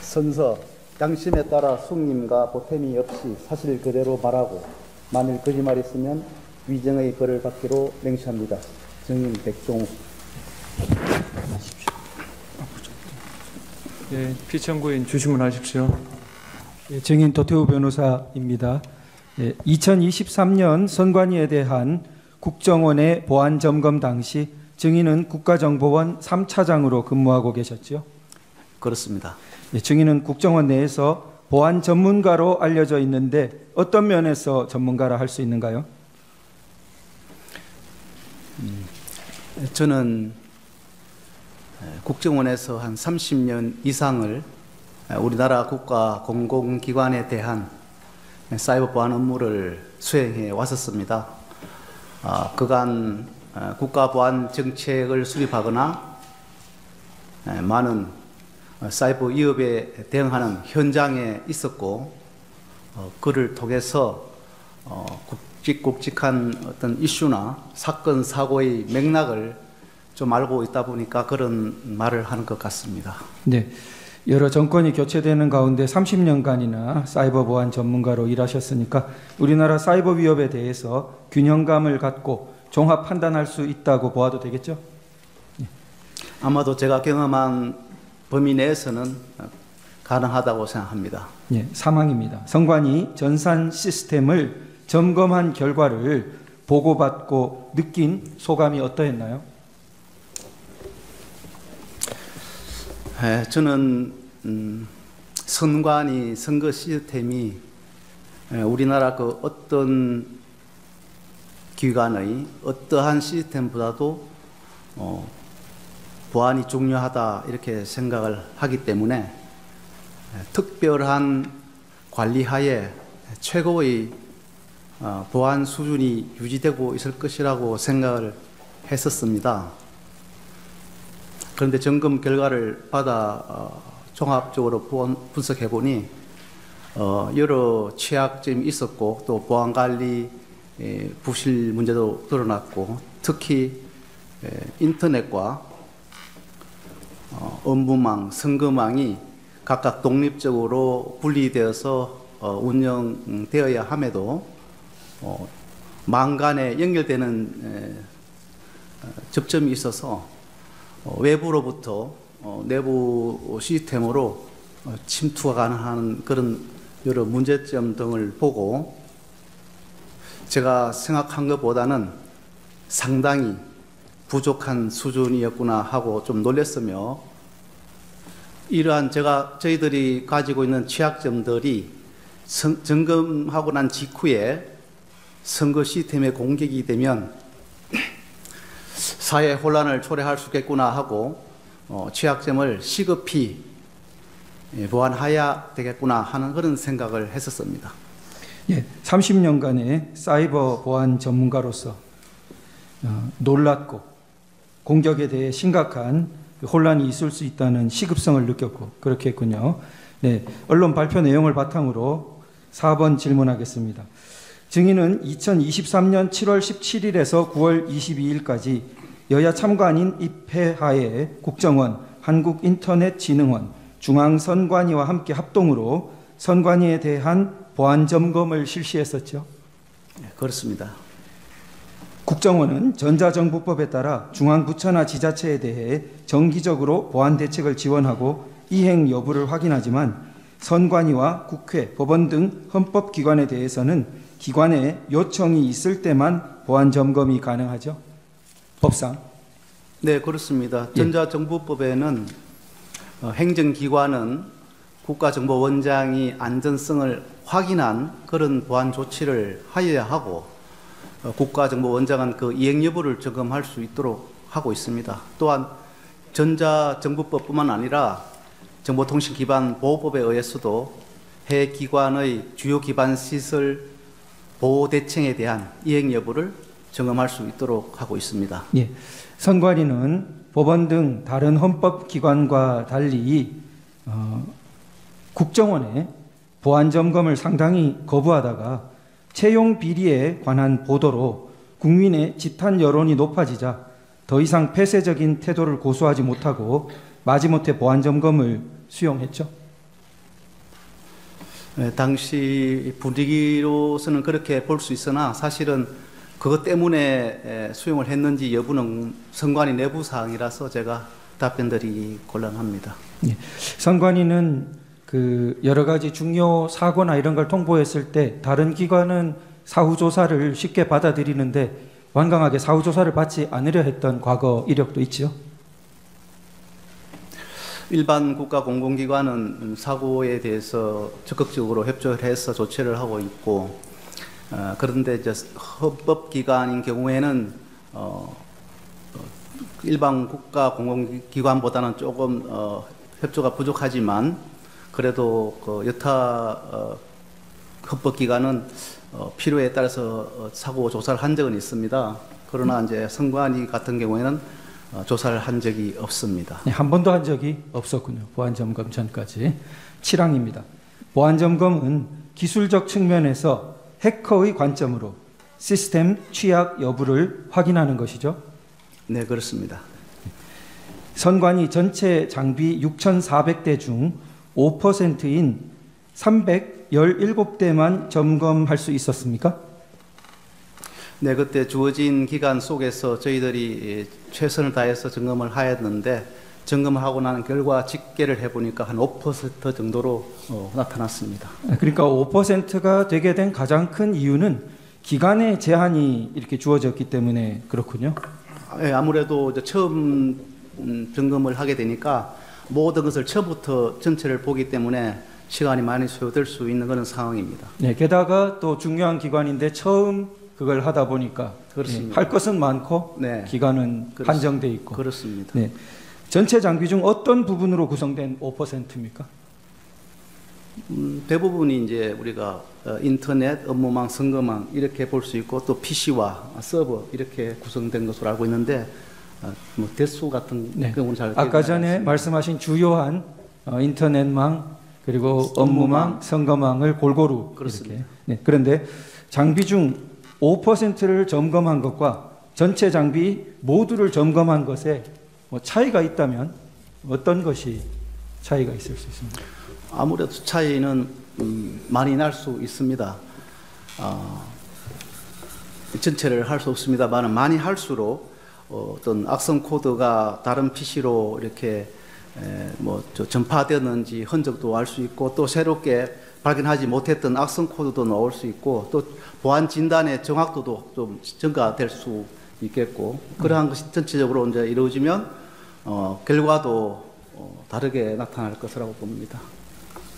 선서 양심에 따라 숙림과 보탬이 없이 사실 그대로 말하고 만일 거짓말했으면 위정의 벌을 받기로 맹세합니다. 증인 백종욱. 예, 피청구인 주시문하십시오. 예, 증인 도태우 변호사입니다. 예, 2023년 선관위에 대한 국정원의 보안 점검 당시 증인은 국가정보원 3차장으로 근무하고 계셨죠? 그렇습니다. 예, 증인은 국정원 내에서 보안 전문가로 알려져 있는데 어떤 면에서 전문가라 할 수 있는가요? 저는 국정원에서 한 30년 이상을 우리나라 국가 공공기관에 대한 사이버 보안 업무를 수행해 왔었습니다. 그간 국가 보안 정책을 수립하거나 많은 사이버 위협에 대응하는 현장에 있었고, 그를 통해서 굵직굵직한 어떤 이슈나 사건 사고의 맥락을 좀 알고 있다 보니까 그런 말을 하는 것 같습니다. 네, 여러 정권이 교체되는 가운데 30년간이나 사이버 보안 전문가로 일하셨으니까 우리나라 사이버 위협에 대해서 균형감을 갖고 종합 판단할 수 있다고 보아도 되겠죠? 네. 아마도 제가 경험한 범위 내에서는 가능하다고 생각합니다. 네, 사망입니다. 선관위 전산 시스템을 점검한 결과를 보고받고 느낀 소감이 어떠했나요? 저는 선관위 선거 시스템이 우리나라 그 어떤 기관의 어떠한 시스템보다도 보안이 중요하다 이렇게 생각을 하기 때문에 특별한 관리하에 최고의 보안 수준이 유지되고 있을 것이라고 생각을 했었습니다. 그런데 점검 결과를 받아 종합적으로 분석해 보니 여러 취약점이 있었고 또 보안관리 부실 문제도 드러났고, 특히 인터넷과 업무망, 선거망이 각각 독립적으로 분리되어서 운영되어야 함에도 망 간에 연결되는 접점이 있어서 외부로부터 내부 시스템으로 침투가 가능한 그런 여러 문제점 등을 보고 제가 생각한 것보다는 상당히 부족한 수준이었구나 하고 좀 놀랐으며, 이러한 저희들이 가지고 있는 취약점들이 점검하고 난 직후에 선거 시스템에 공격이 되면 사회 혼란을 초래할 수 있겠구나 하고 취약점을 시급히 보완해야 되겠구나 하는 그런 생각을 했었습니다. 예, 30년간의 사이버 보안 전문가로서 놀랐고 공격에 대해 심각한 혼란이 있을 수 있다는 시급성을 느꼈고 그렇게 했군요. 네, 언론 발표 내용을 바탕으로 4번 질문하겠습니다. 증인은 2023년 7월 17일에서 9월 22일까지 여야 참관인 입회하에 국정원, 한국인터넷진흥원, 중앙선관위와 함께 합동으로 선관위에 대한 보안 점검을 실시했었죠. 네, 그렇습니다. 국정원은 전자정부법에 따라 중앙부처나 지자체에 대해 정기적으로 보안 대책을 지원하고 이행 여부를 확인하지만 선관위와 국회, 법원 등 헌법기관에 대해서는 기관의 요청이 있을 때만 보안 점검이 가능하죠. 법상. 네, 그렇습니다. 전자정부법에는 행정기관은 국가정보원장이 안전성을 확인한 그런 보안 조치를 하여야 하고, 국가정보원장은 그 이행 여부를 점검할 수 있도록 하고 있습니다. 또한 전자정부법뿐만 아니라 정보통신기반보호법에 의해서도 해 기관의 주요 기반 시설 보호 대책에 대한 이행 여부를 점검할 수 있도록 하고 있습니다. 예, 선관위는 법원 등 다른 헌법기관과 달리 국정원의 보안 점검을 상당히 거부하다가 채용 비리에 관한 보도로 국민의 집단 여론이 높아지자 더 이상 폐쇄적인 태도를 고수하지 못하고 마지못해 보안 점검을 수용했죠. 당시 분위기로서는 그렇게 볼 수 있으나 사실은 그것 때문에 수용을 했는지 여부는 선관위 내부 사항이라서 제가 답변드리기 곤란합니다. 예. 선관위는 그 여러 가지 중요 사고나 이런 걸 통보했을 때 다른 기관은 사후 조사를 쉽게 받아들이는데 완강하게 사후 조사를 받지 않으려 했던 과거 이력도 있지요. 일반 국가 공공기관은 사고에 대해서 적극적으로 협조를 해서 조치를 하고 있고, 그런데 이제 헌법기관인 경우에는 일반 국가 공공기관보다는 조금 협조가 부족하지만 그래도 그 여타 헌법기관은 필요에 따라서 사고 조사를 한 적은 있습니다. 그러나 이제 선관위 같은 경우에는 조사를 한 적이 없습니다. 네, 한 번도 한 적이 없었군요. 보안점검 전까지. 7항입니다. 보안점검은 기술적 측면에서 해커의 관점으로 시스템 취약 여부를 확인하는 것이죠. 네, 그렇습니다. 선관위 전체 장비 6,400대 중 5%인 317대만 점검할 수 있었습니까? 네, 그때 주어진 기간 속에서 저희들이 최선을 다해서 점검을 하였는데 점검을 하고 나는 결과 집계를 해보니까 한 5% 정도로 나타났습니다. 그러니까 5%가 되게 된 가장 큰 이유는 기간의 제한이 이렇게 주어졌기 때문에 그렇군요. 네, 아무래도 이제 처음 점검을 하게 되니까 모든 것을 처음부터 전체를 보기 때문에 시간이 많이 소요될 수 있는 그런 상황입니다. 네, 게다가 또 중요한 기관인데 처음 그걸 하다 보니까 그렇습니다. 할 것은 많고 네. 기간은 한정돼 있고. 그렇습니다. 네. 전체 장비 중 어떤 부분으로 구성된 5%입니까? 대부분이 이제 우리가 인터넷, 업무망, 선거망 이렇게 볼 수 있고 또 PC와 서버 이렇게 구성된 것으로 알고 있는데 뭐 대수 같은 네. 경우는 잘 아까 전에 말씀하신 주요한 인터넷망 그리고 업무망, 선거망을 골고루 그렇습니다. 이렇게. 네. 그런데 장비 중 5%를 점검한 것과 전체 장비 모두를 점검한 것에 뭐 차이가 있다면 어떤 것이 차이가 있을 수 있습니까? 아무래도 차이는 많이 날 수 있습니다. 전체를 할 수 없습니다만 많이 할수록 어떤 악성 코드가 다른 PC로 이렇게 전파되었는지 흔적도 알 수 있고 또 새롭게 발견하지 못했던 악성 코드도 나올 수 있고 또 보안 진단의 정확도도 좀 증가될 수 있겠고 그러한 것이 전체적으로 이제 이루어지면 결과도 다르게 나타날 것이라고 봅니다.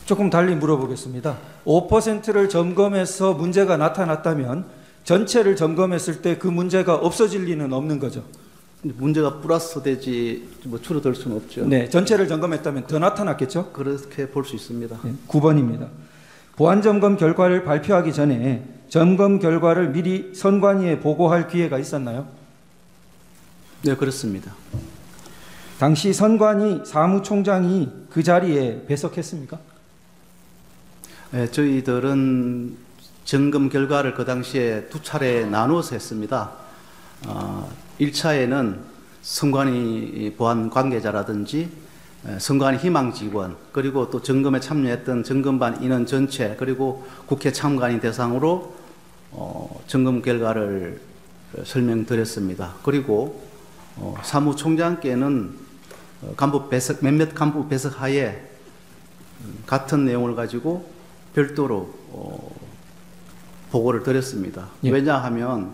조금 달리 물어보겠습니다. 5%를 점검해서 문제가 나타났다면 전체를 점검했을 때 그 문제가 없어질 리는 없는 거죠. 문제가 플러스 되지 뭐 줄어들 수는 없죠. 네, 전체를 점검했다면 더 나타났겠죠? 그렇게 볼 수 있습니다. 네, 9번입니다. 보안 점검 결과를 발표하기 전에 점검 결과를 미리 선관위에 보고할 기회가 있었나요? 네, 그렇습니다. 당시 선관위 사무총장이 그 자리에 배석했습니까? 네, 저희들은 점검 결과를 그 당시에 두 차례 나누어서 했습니다. 1차에는 선관위 보안 관계자라든지 선관위 희망 직원 그리고 또 점검에 참여했던 점검반 인원 전체 그리고 국회 참관인 대상으로 점검 결과를 설명드렸습니다. 그리고 사무총장께는 몇몇 간부 배석 하에 같은 내용을 가지고 별도로 보고를 드렸습니다. 예. 왜냐하면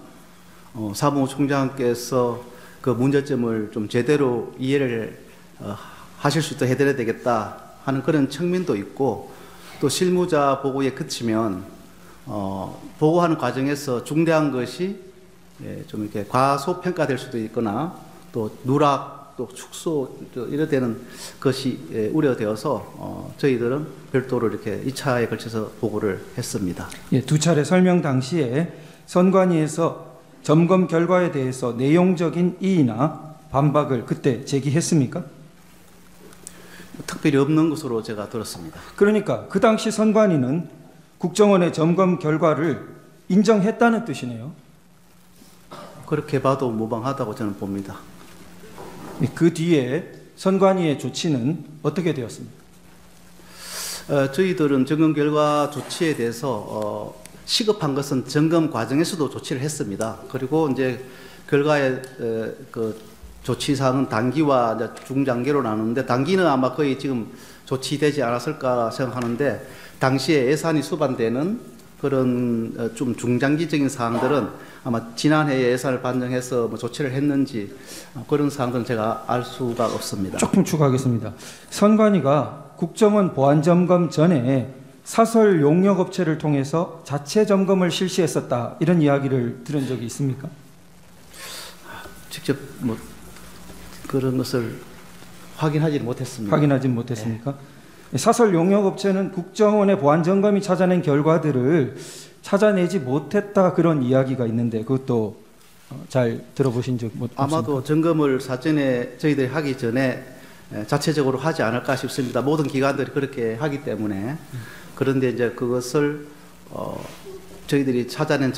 사무총장께서 그 문제점을 좀 제대로 이해를 하실 수 있도록 해드려야 되겠다 하는 그런 측면도 있고 또 실무자 보고에 그치면 보고하는 과정에서 중대한 것이 좀 이렇게 과소평가될 수도 있거나 또 누락 또 축소 이래 되는 것이 우려되어서 저희들은 별도로 이렇게 2차에 걸쳐서 보고를 했습니다. 예, 두 차례 설명 당시에 선관위에서 점검 결과에 대해서 내용적인 이의나 반박을 그때 제기했습니까? 특별히 없는 것으로 제가 들었습니다. 그러니까 그 당시 선관위는 국정원의 점검 결과를 인정했다는 뜻이네요. 그렇게 봐도 무방하다고 저는 봅니다. 그 뒤에 선관위의 조치는 어떻게 되었습니까? 저희들은 점검 결과 조치에 대해서 시급한 것은 점검 과정에서도 조치를 했습니다. 그리고 이제 결과의 그 조치 사항은 단기와 이제 중장기로 나누는데, 단기는 아마 거의 지금 조치되지 않았을까 생각하는데, 당시에 예산이 수반되는 그런 좀 중장기적인 사항들은 아마 지난해에 예산을 반영해서 뭐 조치를 했는지 그런 사항들은 제가 알 수가 없습니다. 조금 추가하겠습니다. 선관위가 국정원 보안 점검 전에 사설 용역 업체를 통해서 자체 점검을 실시했었다, 이런 이야기를 들은 적이 있습니까? 직접 뭐 그런 것을 확인하지 못했습니다. 확인하지 못했습니까? 네. 사설 용역 업체는 국정원의 보안 점검이 찾아낸 결과들을 찾아내지 못했다, 그런 이야기가 있는데 그것도 잘 들어보신 적 없습니까? 아마도 점검을 사전에 저희들이 하기 전에 자체적으로 하지 않을까 싶습니다. 모든 기관들이 그렇게 하기 때문에. 그런데 이제 그것을 저희들이 찾아낸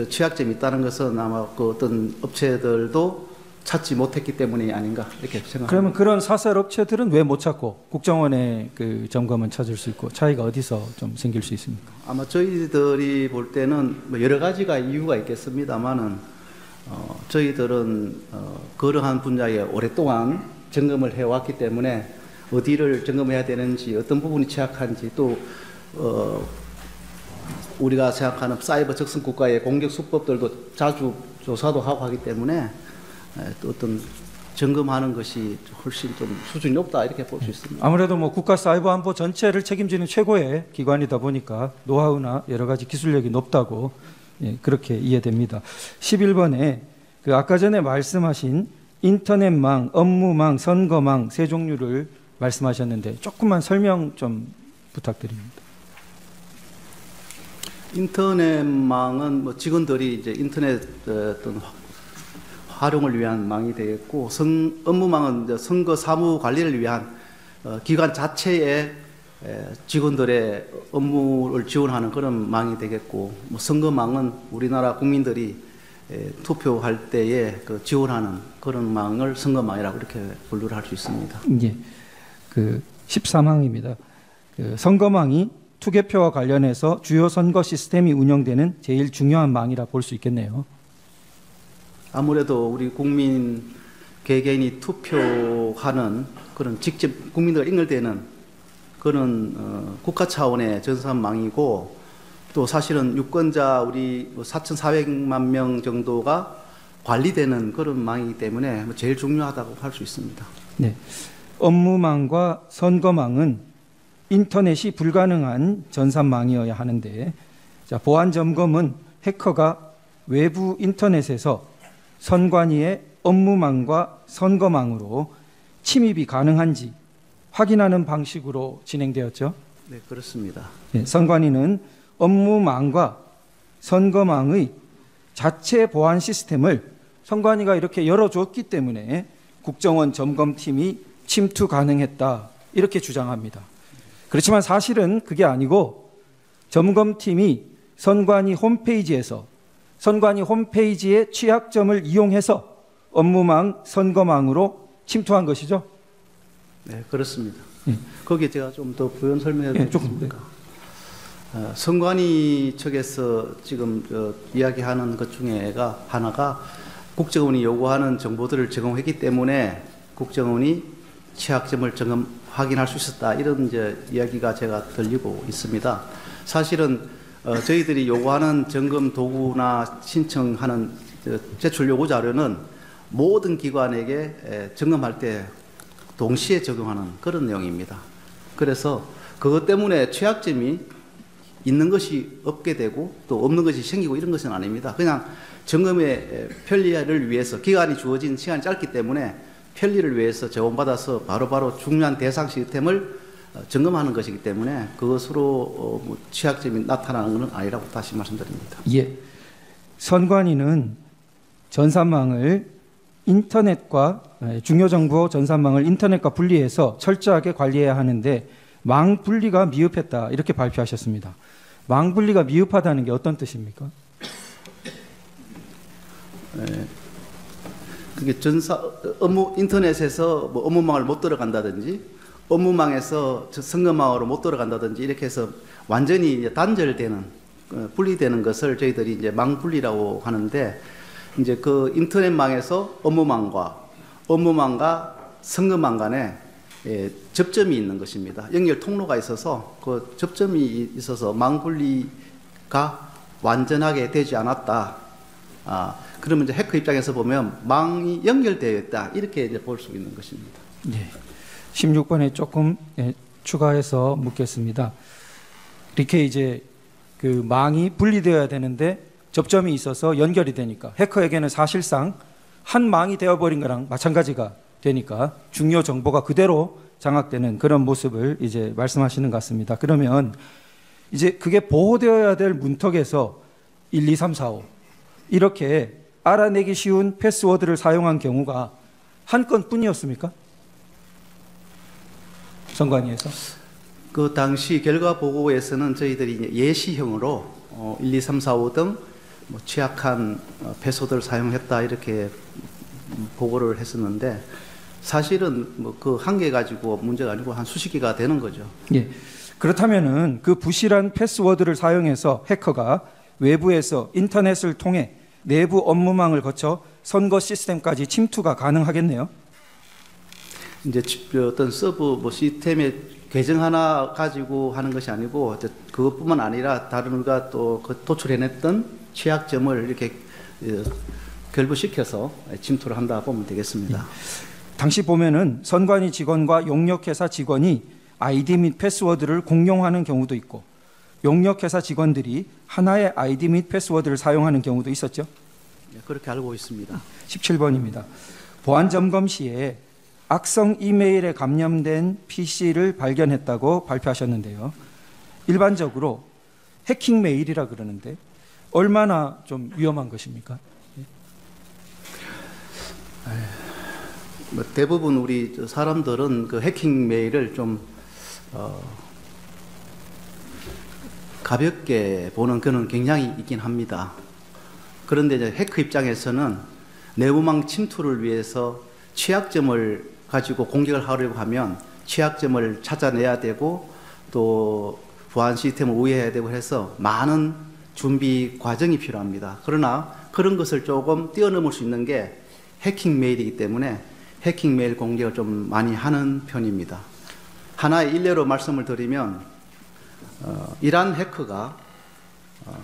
취약점이 있다는 것은 아마 그 어떤 업체들도 찾지 못했기 때문이 아닌가 이렇게 생각합니다. 그러면 그런 사설 업체들은 왜 못 찾고 국정원의 그 점검은 찾을 수 있고 차이가 어디서 좀 생길 수 있습니까? 아마 저희들이 볼 때는 뭐 여러 가지가 이유가 있겠습니다만은 저희들은 그러한 분야에 오랫동안 점검을 해왔기 때문에 어디를 점검해야 되는지, 어떤 부분이 취약한지, 또 우리가 생각하는 사이버 적성 국가의 공격 수법들도 자주 조사도 하고 하기 때문에 또 어떤 점검하는 것이 훨씬 좀 수준이 높다 이렇게 볼 수 있습니다. 아무래도 뭐 국가 사이버 안보 전체를 책임지는 최고의 기관이다 보니까 노하우나 여러 가지 기술력이 높다고, 예, 그렇게 이해됩니다. 11번에 그 아까 전에 말씀하신 인터넷망, 업무망, 선거망 세 종류를 말씀하셨는데 조금만 설명 좀 부탁드립니다. 인터넷망은 뭐 직원들이 이제 인터넷 어떤 활용을 위한 망이 되겠고, 업무망은 이제 선거 사무 관리를 위한 기관 자체의 직원들의 업무를 지원하는 그런 망이 되겠고, 뭐 선거망은 우리나라 국민들이 투표할 때에 그 지원하는 그런 망을 선거망이라고 이렇게 분류를 할 수 있습니다. 예, 그 13항입니다. 그 선거망이 투개표와 관련해서 주요 선거 시스템이 운영되는 제일 중요한 망이라 볼 수 있겠네요. 아무래도 우리 국민 개개인이 투표하는 그런 직접 국민들과 연결되는 그런 국가 차원의 전산망이고, 또 사실은 유권자 우리 4,400만 명 정도가 관리되는 그런 망이기 때문에 제일 중요하다고 할 수 있습니다. 네, 업무망과 선거망은 인터넷이 불가능한 전산망이어야 하는데, 자, 보안 점검은 해커가 외부 인터넷에서 선관위의 업무망과 선거망으로 침입이 가능한지 확인하는 방식으로 진행되었죠. 네, 그렇습니다. 네, 선관위는 업무망과 선거망의 자체 보안 시스템을 선관위가 이렇게 열어줬기 때문에 국정원 점검팀이 침투 가능했다, 이렇게 주장합니다. 그렇지만 사실은 그게 아니고 점검팀이 선관위 홈페이지에서 선관위 홈페이지의 취약점을 이용해서 업무망, 선거망으로 침투한 것이죠. 네, 그렇습니다. 거기에 제가 좀 더 부연 설명해 드리겠습니다. 선관위 측에서 지금 이야기하는 것 중에가 하나가 국정원이 요구하는 정보들을 제공했기 때문에 국정원이 취약점을 확인할 수 있었다, 이런 이제 이야기가 제가 들리고 있습니다. 사실은 저희들이 요구하는 점검 도구나 신청하는 제출 요구 자료는 모든 기관에게 점검할 때 동시에 적용하는 그런 내용입니다. 그래서 그것 때문에 취약점이 있는 것이 없게 되고 또 없는 것이 생기고 이런 것은 아닙니다. 그냥 점검의 편리를 위해서, 기간이 주어진 시간이 짧기 때문에 편리를 위해서 제공받아서 바로바로 중요한 대상 시스템을 점검하는 것이기 때문에 그것으로 취약점이 나타나는 것은 아니라고 다시 말씀드립니다. 예, 선관위는 전산망을 인터넷과 중요 정보 전산망을 인터넷과 분리해서 철저하게 관리해야 하는데 망 분리가 미흡했다, 이렇게 발표하셨습니다. 망 분리가 미흡하다는 게 어떤 뜻입니까? 그게 인터넷에서 뭐 업무망을 못 들어간다든지 업무망에서 선거망으로 못 들어간다든지 이렇게 해서 완전히 이제 단절되는 분리되는 것을 저희들이 이제 망분리라고 하는데, 이제 그 인터넷망에서 업무망과 선거망 간에 접점이 있는 것입니다. 연결 통로가 있어서 그 접점이 있어서 망분리가 완전하게 되지 않았다. 그러면 이제 해커 입장에서 보면 망이 연결되어 있다, 이렇게 이제 볼 수 있는 것입니다. 네. 16번에 조금 추가해서 묻겠습니다. 이렇게 이제 그 망이 분리되어야 되는데 접점이 있어서 연결이 되니까 해커에게는 사실상 한 망이 되어버린 거랑 마찬가지가 되니까 중요 정보가 그대로 장악되는 그런 모습을 이제 말씀하시는 것 같습니다. 그러면 이제 그게 보호되어야 될 문턱에서 1, 2, 3, 4, 5 이렇게 알아내기 쉬운 패스워드를 사용한 경우가 한 건뿐이었습니까? 선관위에서? 그 당시 결과 보고에서는 저희들이 예시형으로 1, 2, 3, 4, 5 등 뭐 취약한 패스워드를 사용했다, 이렇게 보고를 했었는데, 사실은 뭐 그 한 개 가지고 문제가 아니고 한 수십 개가 되는 거죠. 예. 그렇다면은 그 부실한 패스워드를 사용해서 해커가 외부에서 인터넷을 통해 내부 업무망을 거쳐 선거 시스템까지 침투가 가능하겠네요. 이제 어떤 서버 뭐 시스템의 계정 하나 가지고 하는 것이 아니고, 그것뿐만 아니라 다른 우리가 또 그 도출해냈던 취약점을 이렇게 결부시켜서 침투를 한다 보면 되겠습니다. 예. 당시 보면은 선관위 직원과 용역회사 직원이 아이디 및 패스워드를 공용하는 경우도 있고, 용역회사 직원들이 하나의 아이디 및 패스워드를 사용하는 경우도 있었죠. 네, 그렇게 알고 있습니다. 17번입니다. 보안 점검 시에 악성 이메일에 감염된 PC를 발견했다고 발표하셨는데요. 일반적으로 해킹 메일이라 그러는데 얼마나 좀 위험한 것입니까? 뭐 대부분 우리 사람들은 그 해킹 메일을 좀 가볍게 보는 그런 경향이 있긴 합니다. 그런데 이제 해커 입장에서는 내부망 침투를 위해서 취약점을 가지고 공격을 하려고 하면 취약점을 찾아내야 되고, 또 보안 시스템을 우회해야 되고 해서 많은 준비 과정이 필요합니다. 그러나 그런 것을 조금 뛰어넘을 수 있는 게 해킹 메일이기 때문에 해킹 메일 공격을 좀 많이 하는 편입니다. 하나의 일례로 말씀을 드리면, 이란 해커가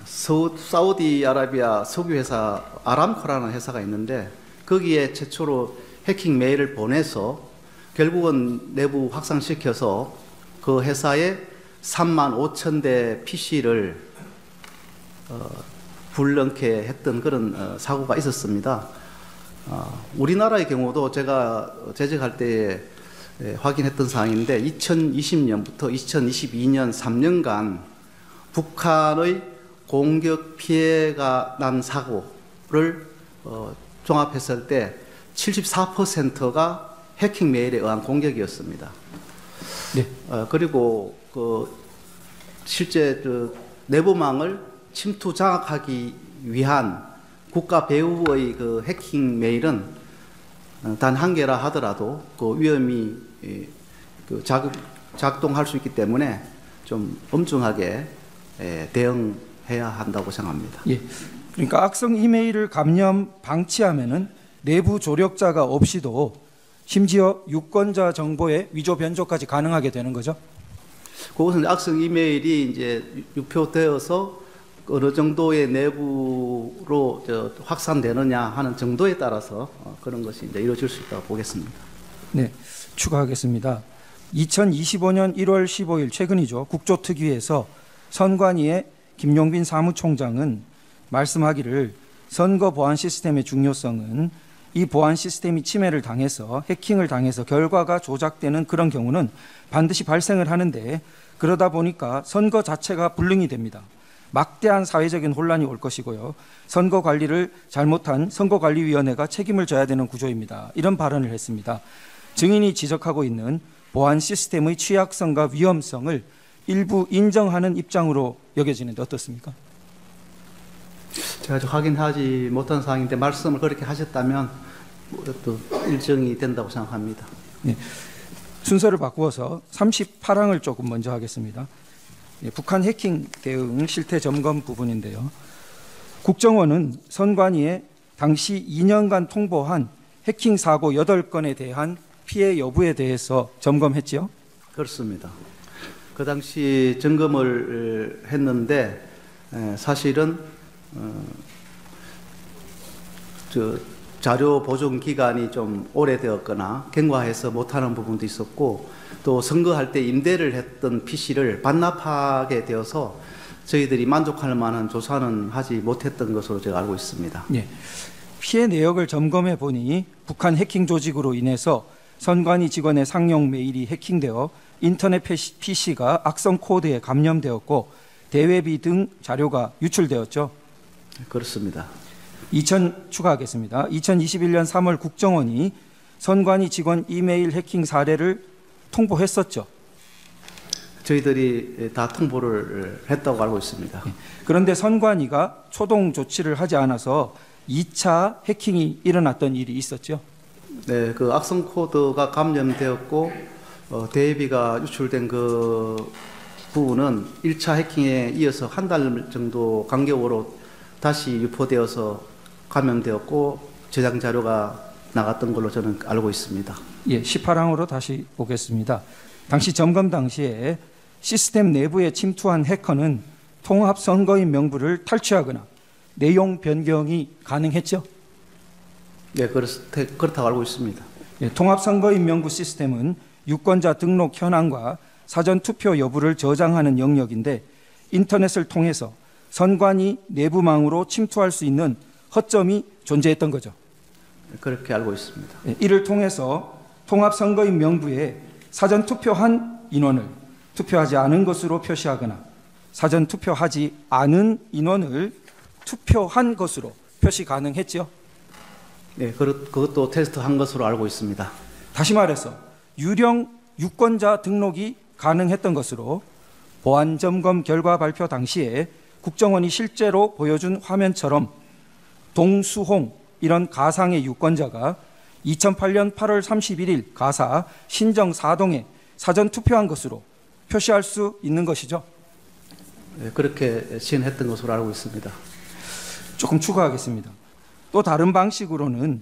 사우디아라비아 석유회사 아람코라는 회사가 있는데, 거기에 최초로 해킹 메일을 보내서 결국은 내부 확산시켜서 그 회사에 35,000대 PC를 불능케 했던 그런 사고가 있었습니다. 우리나라의 경우도 제가 재직할 때 확인했던 사항인데, 2020년부터 2022년 3년간 북한의 공격 피해가 난 사고를 종합했을 때 74%가 해킹 메일에 의한 공격이었습니다. 네. 그리고 그 실제 그 내부망을 침투 장악하기 위한 국가 배후의 그 해킹 메일은 단 한 개라 하더라도 그 위험이 그 작동할 수 있기 때문에 좀 엄중하게 대응해야 한다고 생각합니다. 예. 그러니까 악성 이메일을 감염 방치하면은 내부 조력자가 없이도 심지어 유권자 정보의 위조 변조까지 가능하게 되는 거죠. 그것은 악성 이메일이 이제 유표되어서 어느 정도의 내부로 확산되느냐 하는 정도에 따라서 그런 것이 이제 이루어질 수 있다고 보겠습니다. 네, 추가하겠습니다. 2025년 1월 15일 최근이죠. 국조특위에서 선관위의 김용빈 사무총장은 말씀하기를, 선거 보안 시스템의 중요성은 이 보안 시스템이 침해를 당해서 해킹을 당해서 결과가 조작되는 그런 경우는 반드시 발생을 하는데, 그러다 보니까 선거 자체가 불능이 됩니다. 막대한 사회적인 혼란이 올 것이고요. 선거 관리를 잘못한 선거관리위원회가 책임을 져야 되는 구조입니다. 이런 발언을 했습니다. 증인이 지적하고 있는 보안 시스템의 취약성과 위험성을 일부 인정하는 입장으로 여겨지는데 어떻습니까? 제가 아직 확인하지 못한 사항인데 말씀을 그렇게 하셨다면 또 일정이 된다고 생각합니다. 네. 순서를 바꾸어서 38항을 조금 먼저 하겠습니다. 예, 북한 해킹 대응 실태 점검 부분인데요. 국정원은 선관위에 당시 2년간 통보한 해킹 사고 8건에 대한 피해 여부에 대해서 점검했지요? 그렇습니다. 그 당시 점검을 했는데 사실은 자료 보존 기간이 좀 오래되었거나 경과해서 못하는 부분도 있었고, 또 선거할 때 임대를 했던 PC를 반납하게 되어서 저희들이 만족할 만한 조사는 하지 못했던 것으로 제가 알고 있습니다. 예. 피해 내역을 점검해 보니 북한 해킹 조직으로 인해서 선관위 직원의 상용 메일이 해킹되어 인터넷 PC가 악성 코드에 감염되었고 대외비 등 자료가 유출되었죠. 그렇습니다. 추가하겠습니다. 2021년 3월 국정원이 선관위 직원 이메일 해킹 사례를 통보했었죠. 저희들이 다 통보를 했다고 알고 있습니다. 그런데 선관위가 초동 조치를 하지 않아서 2차 해킹이 일어났던 일이 있었죠. 네, 그 악성 코드가 감염되었고 대비가 유출된 그 부분은 1차 해킹에 이어서 한 달 정도 간격으로 다시 유포되어서 감염되었고 저장 자료가 나갔던 걸로 저는 알고 있습니다. 예, 18항으로 다시 보겠습니다. 당시 점검 당시에 시스템 내부에 침투한 해커는 통합 선거인 명부를 탈취하거나 내용 변경이 가능했죠? 네, 그렇다고 알고 있습니다. 예, 통합 선거인 명부 시스템은 유권자 등록 현황과 사전 투표 여부를 저장하는 영역인데 인터넷을 통해서 선관위 내부망으로 침투할 수 있는 허점이 존재했던 거죠. 그렇게 알고 있습니다. 예, 이를 통해서 통합 선거인 명부에 사전 투표한 인원을 투표하지 않은 것으로 표시하거나 사전 투표하지 않은 인원을 투표한 것으로 표시 가능했죠. 네, 그것도 테스트한 것으로 알고 있습니다. 다시 말해서 유령 유권자 등록이 가능했던 것으로 보안 점검 결과 발표 당시에 국정원이 실제로 보여준 화면처럼 동수홍 이런 가상의 유권자가 2008년 8월 31일 가사 신정 4동에 사전 투표한 것으로 표시할 수 있는 것이죠. 네, 그렇게 시행했던 것으로 알고 있습니다. 조금 추가하겠습니다. 또 다른 방식으로는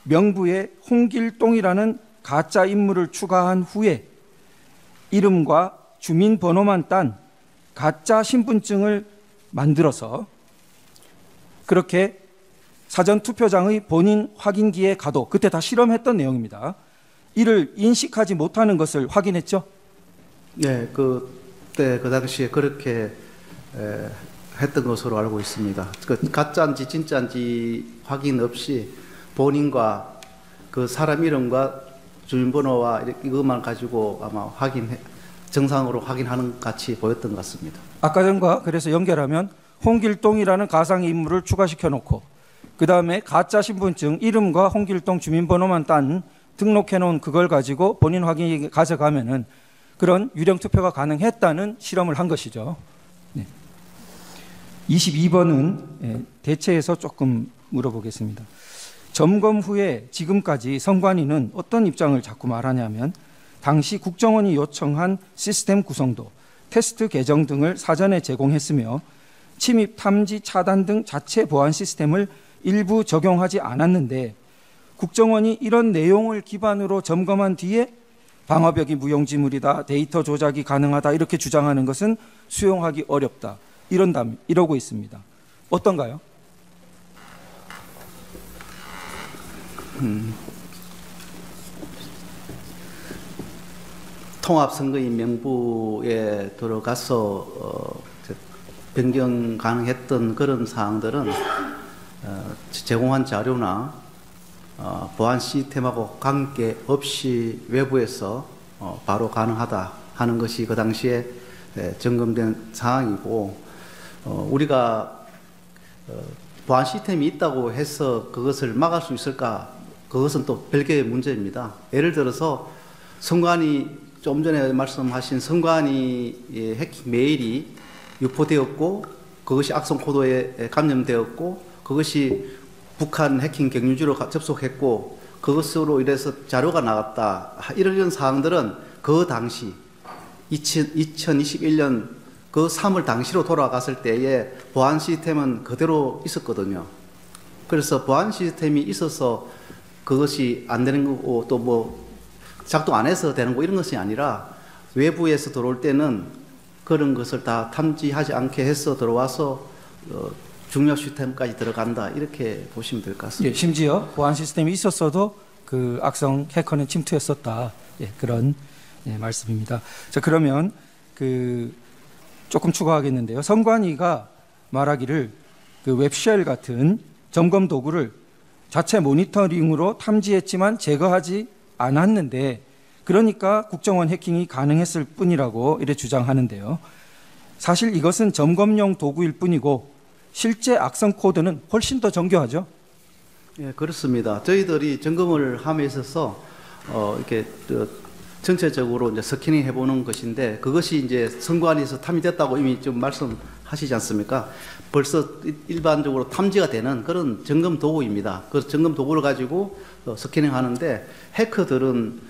명부에 홍길동이라는 가짜 인물을 추가한 후에 이름과 주민번호만 딴 가짜 신분증을 만들어서 그렇게 사전투표장의 본인 확인기에 가도 그때 다 실험했던 내용입니다. 이를 인식하지 못하는 것을 확인했죠? 네, 그 당시에 그렇게 했던 것으로 알고 있습니다. 그 가짜인지 진짜인지 확인 없이 본인과 그 사람 이름과 주민번호와 이것만 가지고 아마 정상으로 확인하는 것 같이 보였던 것 같습니다. 아까 전과 그래서 연결하면 홍길동이라는 가상의 인물을 추가시켜 놓고 그 다음에 가짜 신분증 이름과 홍길동 주민번호만 딴 등록해 놓은 그걸 가지고 본인 확인이 가져가면은 그런 유령 투표가 가능했다는 실험을 한 것이죠. 네. 22번은 대체해서 조금 물어보겠습니다. 점검 후에 지금까지 선관위는 어떤 입장을 자꾸 말하냐면 당시 국정원이 요청한 시스템 구성도, 테스트 계정 등을 사전에 제공했으며 침입 탐지 차단 등 자체 보안 시스템을 일부 적용하지 않았는데 국정원이 이런 내용을 기반으로 점검한 뒤에 방어벽이 무용지물이다, 데이터 조작이 가능하다 이렇게 주장하는 것은 수용하기 어렵다 이러고 있습니다. 어떤가요? 통합선거인 명부에 들어가서 변경 가능했던 그런 사항들은 제공한 자료나 보안 시스템하고 관계없이 외부에서 바로 가능하다 하는 것이 그 당시에 점검된 사항이고, 우리가 보안 시스템이 있다고 해서 그것을 막을 수 있을까? 그것은 또 별개의 문제입니다. 예를 들어서 선관위, 좀 전에 말씀하신 선관위 해킹 메일이 유포되었고 그것이 악성 코드에 감염되었고 그것이 북한 해킹 경유지로 접속했고 그것으로 인해서 자료가 나갔다. 이런 사항들은 그 당시 2021년 그 3월 당시로 돌아갔을 때의 보안 시스템은 그대로 있었거든요. 그래서 보안 시스템이 있어서 그것이 안 되는 거고 또 뭐 작동 안 해서 되는 거 이런 것이 아니라 외부에서 들어올 때는 그런 것을 다 탐지하지 않게 해서 들어와서 중요 시스템까지 들어간다 이렇게 보시면 될 것 같습니다. 예, 심지어 보안 시스템이 있었어도 그 악성 해커는 침투했었다. 예, 그런 말씀입니다. 자, 그러면 그 조금 추가하겠는데요. 선관위가 말하기를 그 웹쉘 같은 점검 도구를 자체 모니터링으로 탐지했지만 제거하지 않았는데 그러니까 국정원 해킹이 가능했을 뿐이라고 이래 주장하는데요. 사실 이것은 점검용 도구일 뿐이고 실제 악성 코드는 훨씬 더 정교하죠. 예, 그렇습니다. 저희들이 점검을 함에 있어서 이렇게 전체적으로 이제 스캐닝 해보는 것인데 그것이 이제 선관위에서 탐지됐다고 이미 좀 말씀하시지 않습니까? 벌써 일반적으로 탐지가 되는 그런 점검 도구입니다. 그 점검 도구를 가지고 스캐닝 하는데 해커들은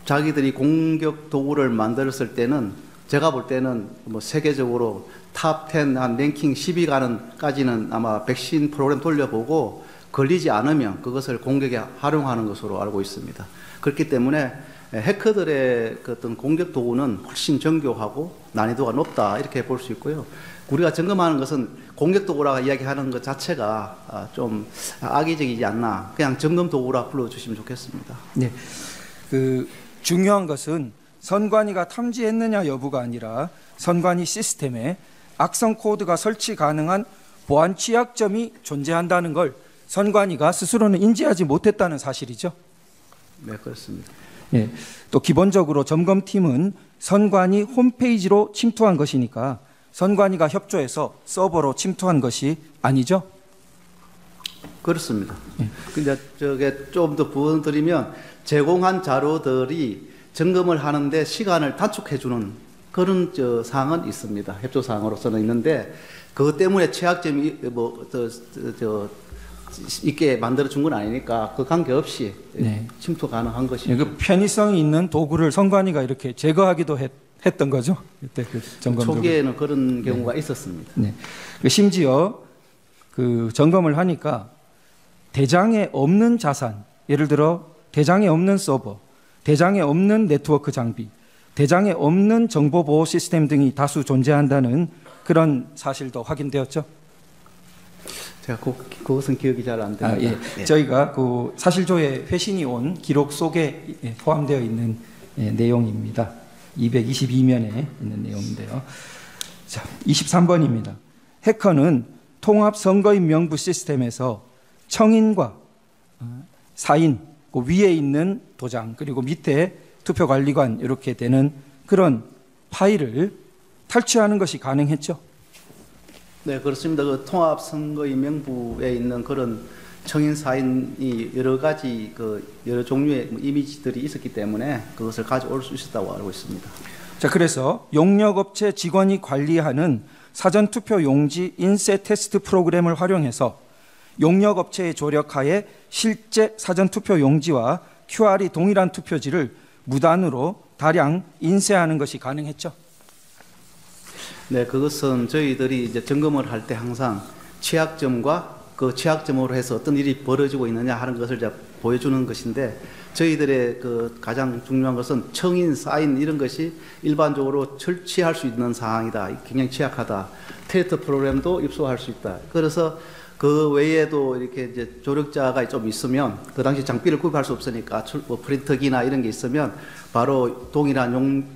자기들이 공격 도구를 만들었을 때는 제가 볼 때는 뭐 세계적으로 탑 10, 한 랭킹 10위 가는까지는 아마 백신 프로그램 돌려보고 걸리지 않으면 그것을 공격에 활용하는 것으로 알고 있습니다. 그렇기 때문에 해커들의 그 어떤 공격 도구는 훨씬 정교하고 난이도가 높다 이렇게 볼 수 있고요. 우리가 점검하는 것은 공격 도구라고 이야기하는 것 자체가 좀 악의적이지 않나 그냥 점검 도구라 불러주시면 좋겠습니다. 네, 그 중요한 것은 선관위가 탐지했느냐 여부가 아니라 선관위 시스템에 악성 코드가 설치 가능한 보안 취약점이 존재한다는 걸 선관위가 스스로는 인지하지 못했다는 사실이죠. 네, 그렇습니다. 예, 또 기본적으로 점검팀은 선관위 홈페이지로 침투한 것이니까 선관위가 협조해서 서버로 침투한 것이 아니죠? 그렇습니다. 근데 저게 좀 더 부분 드리면 제공한 자료들이 점검을 하는데 시간을 단축해주는 그런 사항은 있습니다. 협조 사항으로서는 있는데 그것 때문에 취약점이 있게 만들어준 건 아니니까 그 관계없이 네. 침투 가능한 것이죠. 예, 그 편의성이 있는 도구를 선관위가 이렇게 제거하기도 했던 거죠. 그때 그 점검 초기에는 그런 경우가 있었습니다. 네. 심지어 그 점검을 하니까 대장에 없는 자산, 예를 들어 대장에 없는 서버, 대장에 없는 네트워크 장비, 대장에 없는 정보 보호 시스템 등이 다수 존재한다는 그런 사실도 확인되었죠. 제가 그것은 기억이 잘 안 됩니다. 예. 네. 저희가 그 사실조회 회신이 온 기록 속에 포함되어 있는 내용입니다. 222면에 있는 내용인데요. 자, 23번입니다. 해커는 통합 선거인 명부 시스템에서 청인과 사인, 그 위에 있는 도장 그리고 밑에 투표관리관 이렇게 되는 그런 파일을 탈취하는 것이 가능했죠. 네, 그렇습니다. 그 통합 선거인 명부에 있는 그런 청인 사인이 여러 가지 여러 종류의 이미지들이 있었기 때문에 그것을 가져올 수 있었다고 알고 있습니다. 자, 그래서 용역업체 직원이 관리하는 사전투표 용지 인쇄 테스트 프로그램을 활용해서 용역업체의 조력하에 실제 사전투표 용지와 QR이 동일한 투표지를 무단으로 다량 인쇄하는 것이 가능했죠. 네, 그것은 저희들이 이제 점검을 할 때 항상 취약점과 그 취약점으로 해서 어떤 일이 벌어지고 있느냐 하는 것을 이제 보여주는 것인데 저희들의 그 가장 중요한 것은 청인, 사인 이런 것이 일반적으로 설치할 수 있는 사항이다. 굉장히 취약하다. 테스트 프로그램도 입수할 수 있다. 그래서 그 외에도 이렇게 이제 조력자가 좀 있으면 그 당시 장비를 구입할 수 없으니까 뭐 프린터기나 이런 게 있으면 바로 동일한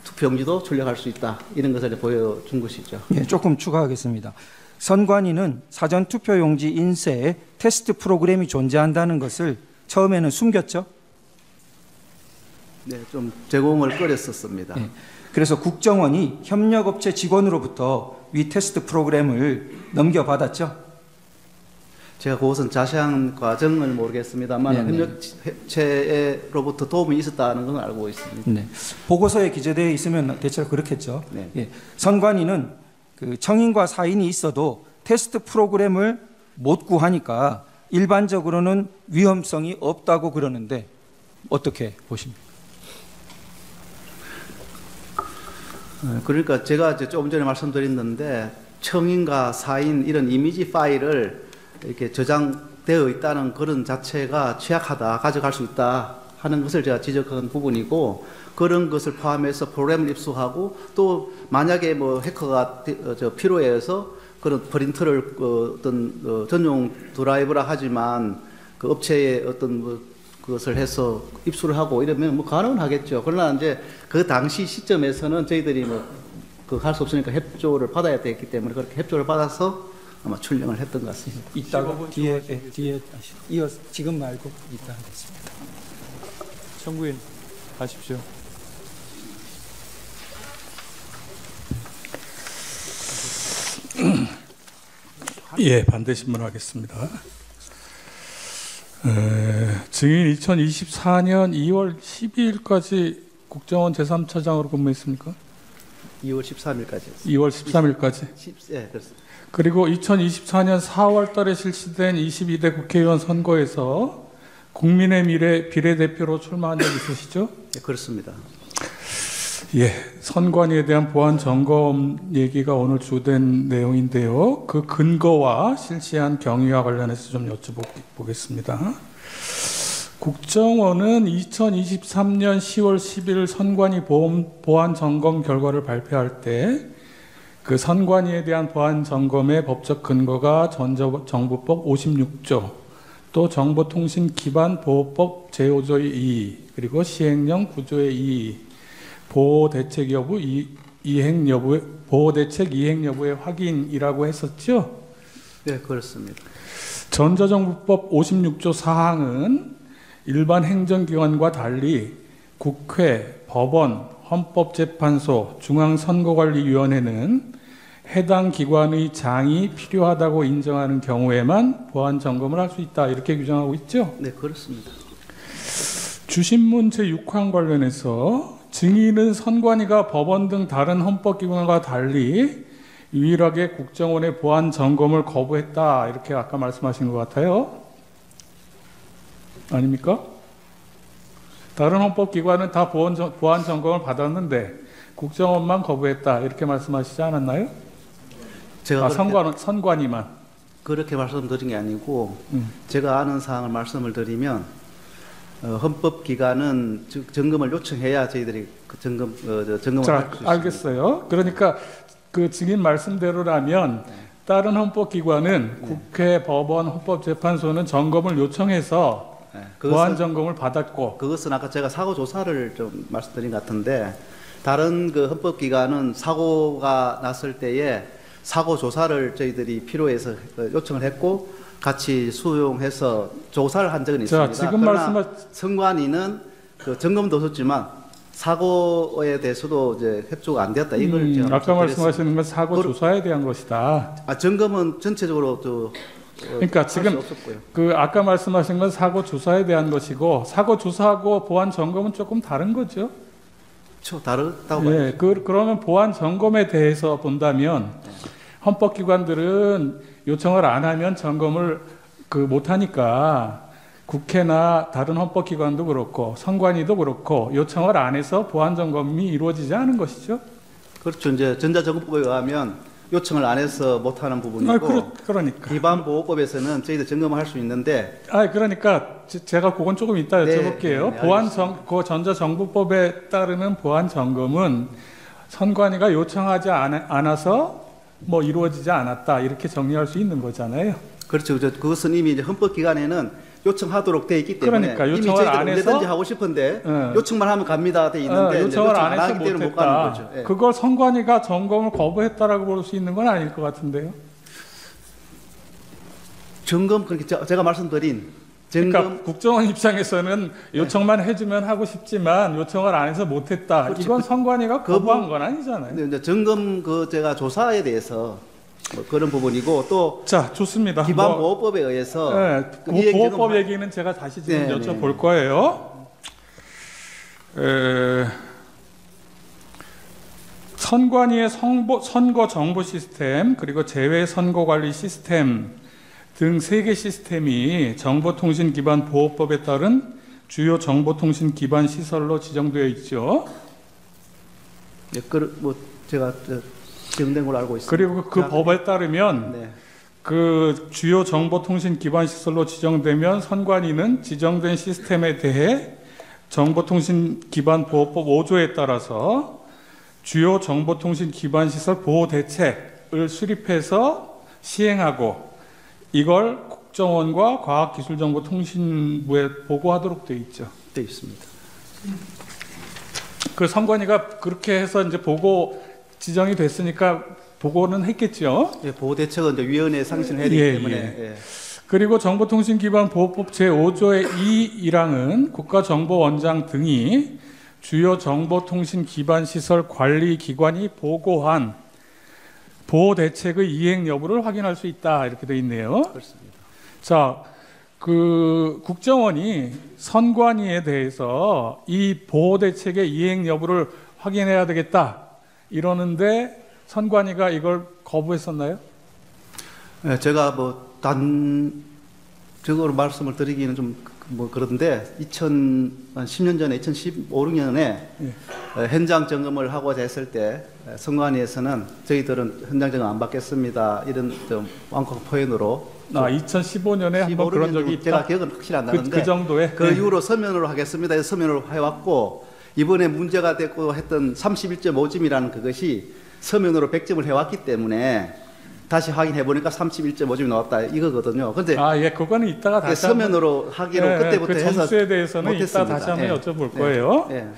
투표용지도 출력할 수 있다. 이런 것을 보여준 것이죠. 예, 조금 추가하겠습니다. 선관위는 사전투표용지 인쇄에 테스트 프로그램이 존재한다는 것을 처음에는 숨겼죠. 네, 좀 제공을 꺼렸었습니다. 예, 그래서 국정원이 협력업체 직원으로부터 위 테스트 프로그램을 넘겨받았죠. 제가 그것은 자세한 과정을 모르겠습니다만 협력체로부터 도움이 있었다는 건 알고 있습니다. 네. 보고서에 기재되어 있으면 대체로 그렇겠죠. 네. 예. 선관위는 그 청인과 사인이 있어도 테스트 프로그램을 못 구하니까 일반적으로는 위험성이 없다고 그러는데 어떻게 보십니까? 그러니까 제가 이제 조금 전에 말씀드렸는데 청인과 사인 이런 이미지 파일을 이렇게 저장되어 있다는 그런 자체가 취약하다, 가져갈 수 있다 하는 것을 제가 지적한 부분이고, 그런 것을 포함해서 프로그램을 입수하고 또 만약에 뭐 해커가 필요해 해서 그런 프린터를 어떤 전용 드라이브라 하지만 그 업체에 어떤 뭐 그것을 해서 입수를 하고 이러면 뭐 가능은 하겠죠. 그러나 이제 그 당시 시점에서는 저희들이 뭐 그 할 수 없으니까 협조를 받아야 됐기 때문에 그렇게 협조를 받아서 아마 출력을 했던 것 같습니다. 이따가 뒤에 다시 이어서 지금 말고 이따 하겠습니다. 청구인 하십시오. 예, 반대 신문하겠습니다. 증인 2024년 2월 12일까지 국정원 제3차장으로 근무했습니까? 2월 13일까지였습니다. 2월 13일까지. 예, 그렇습니다. 그리고 2024년 4월 달에 실시된 22대 국회의원 선거에서 국민의 미래 비례대표로 출마한 적 있으시죠? 예, 그렇습니다. 예, 선관위에 대한 보안 점검 얘기가 오늘 주된 내용인데요. 그 근거와 실시한 경위와 관련해서 좀 여쭤보겠습니다. 국정원은 2023년 10월 10일 선관위 보안 점검 결과를 발표할 때 그 선관위에 대한 보안 점검의 법적 근거가 전자정부법 56조, 또 정보통신기반보호법 제5조의 2, 그리고 시행령 9조의 2, 보호대책 이행 여부의 확인이라고 했었죠? 네, 그렇습니다. 전자정부법 56조 사항은 일반 행정기관과 달리 국회, 법원, 헌법재판소, 중앙선거관리위원회는 해당 기관의 장이 필요하다고 인정하는 경우에만 보안 점검을 할 수 있다, 이렇게 규정하고 있죠? 네, 그렇습니다. 주신문 제6항 관련해서 증인은 선관위가 법원 등 다른 헌법기관과 달리 유일하게 국정원의 보안 점검을 거부했다, 이렇게 아까 말씀하신 것 같아요. 아닙니까? 다른 헌법기관은 다 보안 점검을 받았는데 국정원만 거부했다, 이렇게 말씀하시지 않았나요? 제가 선관위만. 그렇게 말씀드린 게 아니고 제가 아는 사항을 말씀을 드리면 헌법기관은 점검을 요청해야 저희들이 그 점검을 할 수 있습니다. 알겠어요. 그러니까 그 증인 말씀대로라면 다른 헌법기관은 국회, 법원, 헌법재판소는 점검을 요청해서 보안 점검을 받았고, 그것은 아까 제가 사고 조사를 좀 말씀드린 것 같은데, 다른 그 헌법기관은 사고가 났을 때에 사고 조사를 저희들이 필요해서 요청을 했고 같이 수용해서 조사를 한 적은 있습니다. 지금 그러나 선관위는 그 점검도 없었지만 사고에 대해서도 이제 협조가 안 되었다. 이걸 제가 아까 말씀하시는 건 사고 조사에 대한 것이다. 점검은 전체적으로 그러니까 지금 그 아까 말씀하신 건 사고 조사에 대한 것이고, 사고 조사하고 보안 점검은 조금 다른 거죠? 그렇죠, 다르다고 봐요. 예, 그러면 보안 점검에 대해서 본다면 헌법기관들은 요청을 안 하면 점검을 못 하니까 국회나 다른 헌법기관도 그렇고 선관위도 그렇고 요청을 안 해서 보안 점검이 이루어지지 않은 것이죠. 그렇죠. 이제 전자정보법에 의하면 요청을 안 해서 못 하는 부분이고, 그러니까 기반보호법에서는 저희도 점검을 할 수 있는데, 그러니까 제가 그건 조금 이따 여쭤볼게요. 그 전자정부법에 따르는 보안 점검은 선관위가 요청하지 않아서 이루어지지 않았다, 이렇게 정리할 수 있는 거잖아요. 그렇죠. 그것은 이미 이제 헌법기관에는 요청하도록 돼 있기 때문에, 그러니까 이미 요청을 저희들 안 해서 언제든지 하고 싶은데 요청만 하면 갑니다 돼 있는데 요청을 안 안 해서 하기 때문에 못 가는 거죠. 예. 그걸 선관위가 점검을 거부했다라고 볼 수 있는 건 아닐 것 같은데요. 그렇게 제가 말씀드린 그러니까 국정원 입장에서는 요청만 해주면 하고 싶지만 요청을 안 해서 못했다. 그렇죠. 이건 선관위가 거부한 건 아니잖아요. 근데 이제 점검 제가 조사에 대해서 그런 부분이고, 또 좋습니다. 기반보호법에 의해서 보호법 얘기는 제가 다시 지금 여쭤볼 거예요. 선관위의 선거 정보 시스템, 그리고 제외 선거 관리 시스템 등 3개 시스템이 정보통신 기반 보호법에 따른 주요 정보통신 기반 시설로 지정되어 있죠. 예, 뭐 제가 지정된 걸로 알고 있습니다. 그리고 그 법에 따르면 네. 그 주요 정보통신 기반 시설로 지정되면 선관위는 지정된 시스템에 대해 정보통신 기반 보호법 5조에 따라서 주요 정보통신 기반 시설 보호 대책을 수립해서 시행하고 이걸 국정원과 과학기술정보통신부에 보고하도록 되어 있죠. 되어 있습니다. 그 선관위가 그렇게 해서 이제 보고 지정이 됐으니까 보고는 했겠죠. 예, 보호 대책은 이제 위원회에 상신을 해야 되기 예, 때문에. 예. 예. 그리고 정보통신기반보호법 제5조의 2.1항은 국가정보원장 등이 주요 정보통신기반시설 관리기관이 보고한 보호대책의 이행 여부를 확인할 수 있다 이렇게 되어 있네요. 그렇습니다. 자, 그 국정원이 선관위에 대해서 이 보호대책의 이행 여부를 확인해야 되겠다 이러는데 선관위가 이걸 거부했었나요? 예, 제가 뭐 단적으로 말씀을 드리기는 좀 뭐 그런데 2010년 전에 2015, 16년에 예. 현장 점검을 하고자 했을 때 선관위에서는 저희들은 현장 점검 안 받겠습니다 이런 좀 완곡한 표현으로 2015년에 한번 그런 적이 있다. 제가 기억은 확실히 안 나는데 그 정도에 그 이후로 서면으로 하겠습니다 해서 서면으로 해왔고 이번에 문제가 됐고 했던 31.5점이라는 그것이 서면으로 100점을 해왔기 때문에 다시 확인해 보니까 31.5점이 나왔다 이거거든요. 근데 예, 그거는 이따가 다시 서면으로 하기로 그때부터 그 해서 점수에 대해서는 못했습니다. 이따 다시 한번 예. 여쭤볼 거예요. 예.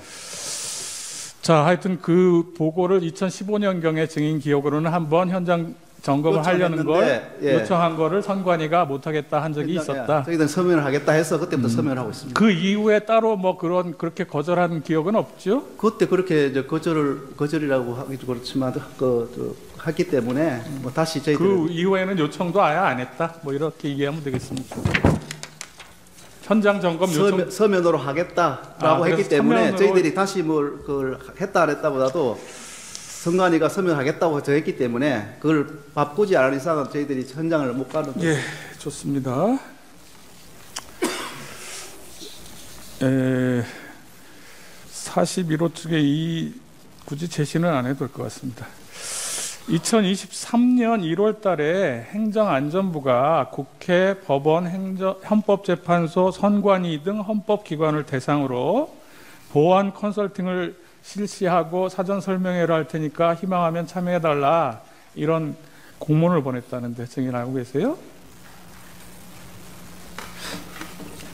자, 하여튼 그 보고를 2015년경에 증인 기억으로는 한번 현장 점검을 하려는 걸 예. 요청한 거를 선관위가 못하겠다 한 적이 있었다. 저희들은 서면을 하겠다 해서 그때부터 서면을 하고 있습니다. 그 이후에 따로 뭐 그렇게 거절한 기억은 없죠? 그때 그렇게 이제 거절이라고 하기도 그렇지만 했기 때문에 뭐 다시 저희들 그 이후에는 요청도 아예 안 했다. 뭐 이렇게 얘기하면 되겠습니다. 현장 점검 요청 서면으로 하겠다라고 했기 그래서 때문에 서면으로- 저희들이 다시 뭘 그걸 했다 안 했다보다도 선관위가 서면하겠다고 정했기 때문에 그걸 바꾸지 않은 이상은 저희들이 현장을 못 가는 거죠. 예, 좋습니다. 41호 측에 굳이 제시는 안 해도 될 것 같습니다. 2023년 1월 달에 행정안전부가 국회, 법원, 헌법재판소, 선관위 등 헌법기관을 대상으로 보안 컨설팅을 실시하고 사전 설명회를 할 테니까 희망하면 참여해달라 이런 공문을 보냈다는데 증인 알고 계세요?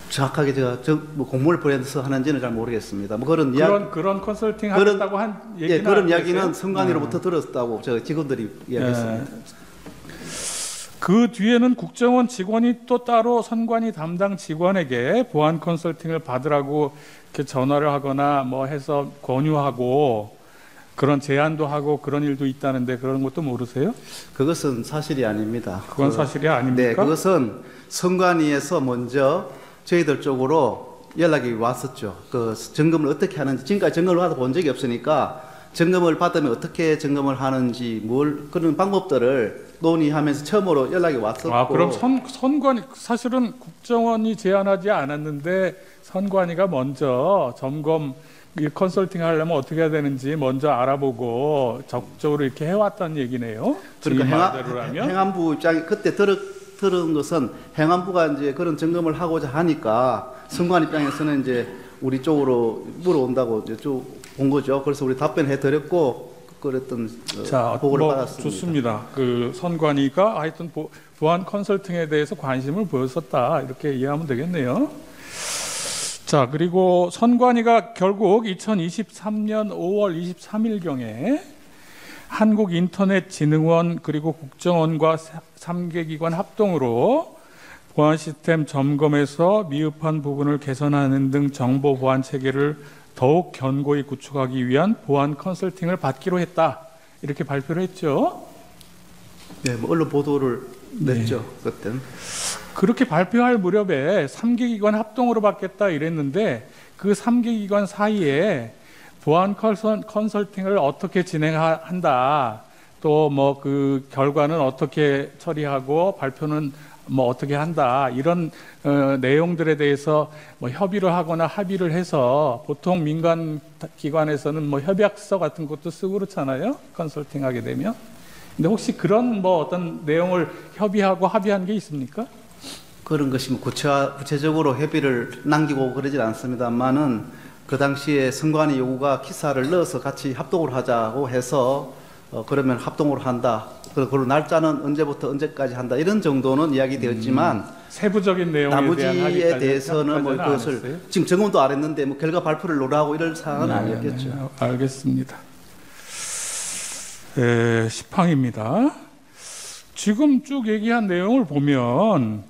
정확하게 제가 뭐 공문을 보내서 하는지는 잘 모르겠습니다. 뭐 그런 그런 컨설팅 하겠다고 한 얘기는 그런 알고 이야기는 계세요? 선관위로부터 들었다고 저 직원들이 이야기했습니다. 그 뒤에는 국정원 직원이 또 따로 선관위 담당 직원에게 보안 컨설팅을 받으라고 이렇게 전화를 하거나 뭐 해서 권유하고 그런 제안도 하고 그런 일도 있다는데 그런 것도 모르세요? 그것은 사실이 아닙니다. 그건 사실이 아닙니까? 네, 그것은 선관위에서 먼저 저희들 쪽으로 연락이 왔었죠. 그 점검을 어떻게 하는지 지금까지 점검을 받아본 적이 없으니까 점검을 받으면 어떻게 점검을 하는지 그런 방법들을 논의하면서 처음으로 연락이 왔었고. 그럼 선관위 사실은 국정원이 제안하지 않았는데 선관위가 먼저 점검 컨설팅 하려면 어떻게 해야 되는지 먼저 알아보고 적극적으로 이렇게 해왔다는 얘기네요. 그러니까 말대로라면. 행안부 입장이 그때 들은 것은 행안부가 이제 그런 점검을 하고자 하니까 선관 입장에서는 이제 우리 쪽으로 물어온다고 이제 쭉 본 거죠. 그래서 우리 답변해 드렸고 그랬던 보고를 받았습니다. 좋습니다. 그 선관위가 하여튼 보안 컨설팅에 대해서 관심을 보였었다 이렇게 이해하면 되겠네요. 자, 그리고 선관위가 결국 2023년 5월 23일경에 한국인터넷진흥원 그리고 국정원과 3개 기관 합동으로 보안 시스템 점검에서 미흡한 부분을 개선하는 등 정보 보안 체계를 더욱 견고히 구축하기 위한 보안 컨설팅을 받기로 했다. 이렇게 발표를 했죠. 네, 뭐 언론 보도를 냈죠. 그때는. 그렇게 발표할 무렵에 3개 기관 합동으로 받겠다 이랬는데 그 3개 기관 사이에 보안 컨설팅을 어떻게 진행한다. 또 뭐 그 결과는 어떻게 처리하고 발표는 뭐 어떻게 한다 이런 내용들에 대해서 뭐 협의를 하거나 합의를 해서 보통 민간 기관에서는 뭐 협약서 같은 것도 쓰고 그렇잖아요. 컨설팅하게 되면. 근데 혹시 그런 뭐 어떤 내용을 협의하고 합의한 게 있습니까? 그런 것이 뭐 구체적으로 협의를 남기고 그러진 않습니다만은 그 당시에 선관위 요구가 기사를 넣어서 같이 합동을 하자고 해서 그러면 합동으로 한다. 그리고 날짜는 언제부터 언제까지 한다. 이런 정도는 이야기되었지만 세부적인 내용에 대한 나머지에 합의까지 대해서는 뭐 합의까지는 안 그것을 했어요? 지금 점검도 안 했는데 뭐 결과 발표를 노라고 이럴 사항은 아니었겠죠. 네, 알겠습니다. 네, 10항입니다. 지금 쭉 얘기한 내용을 보면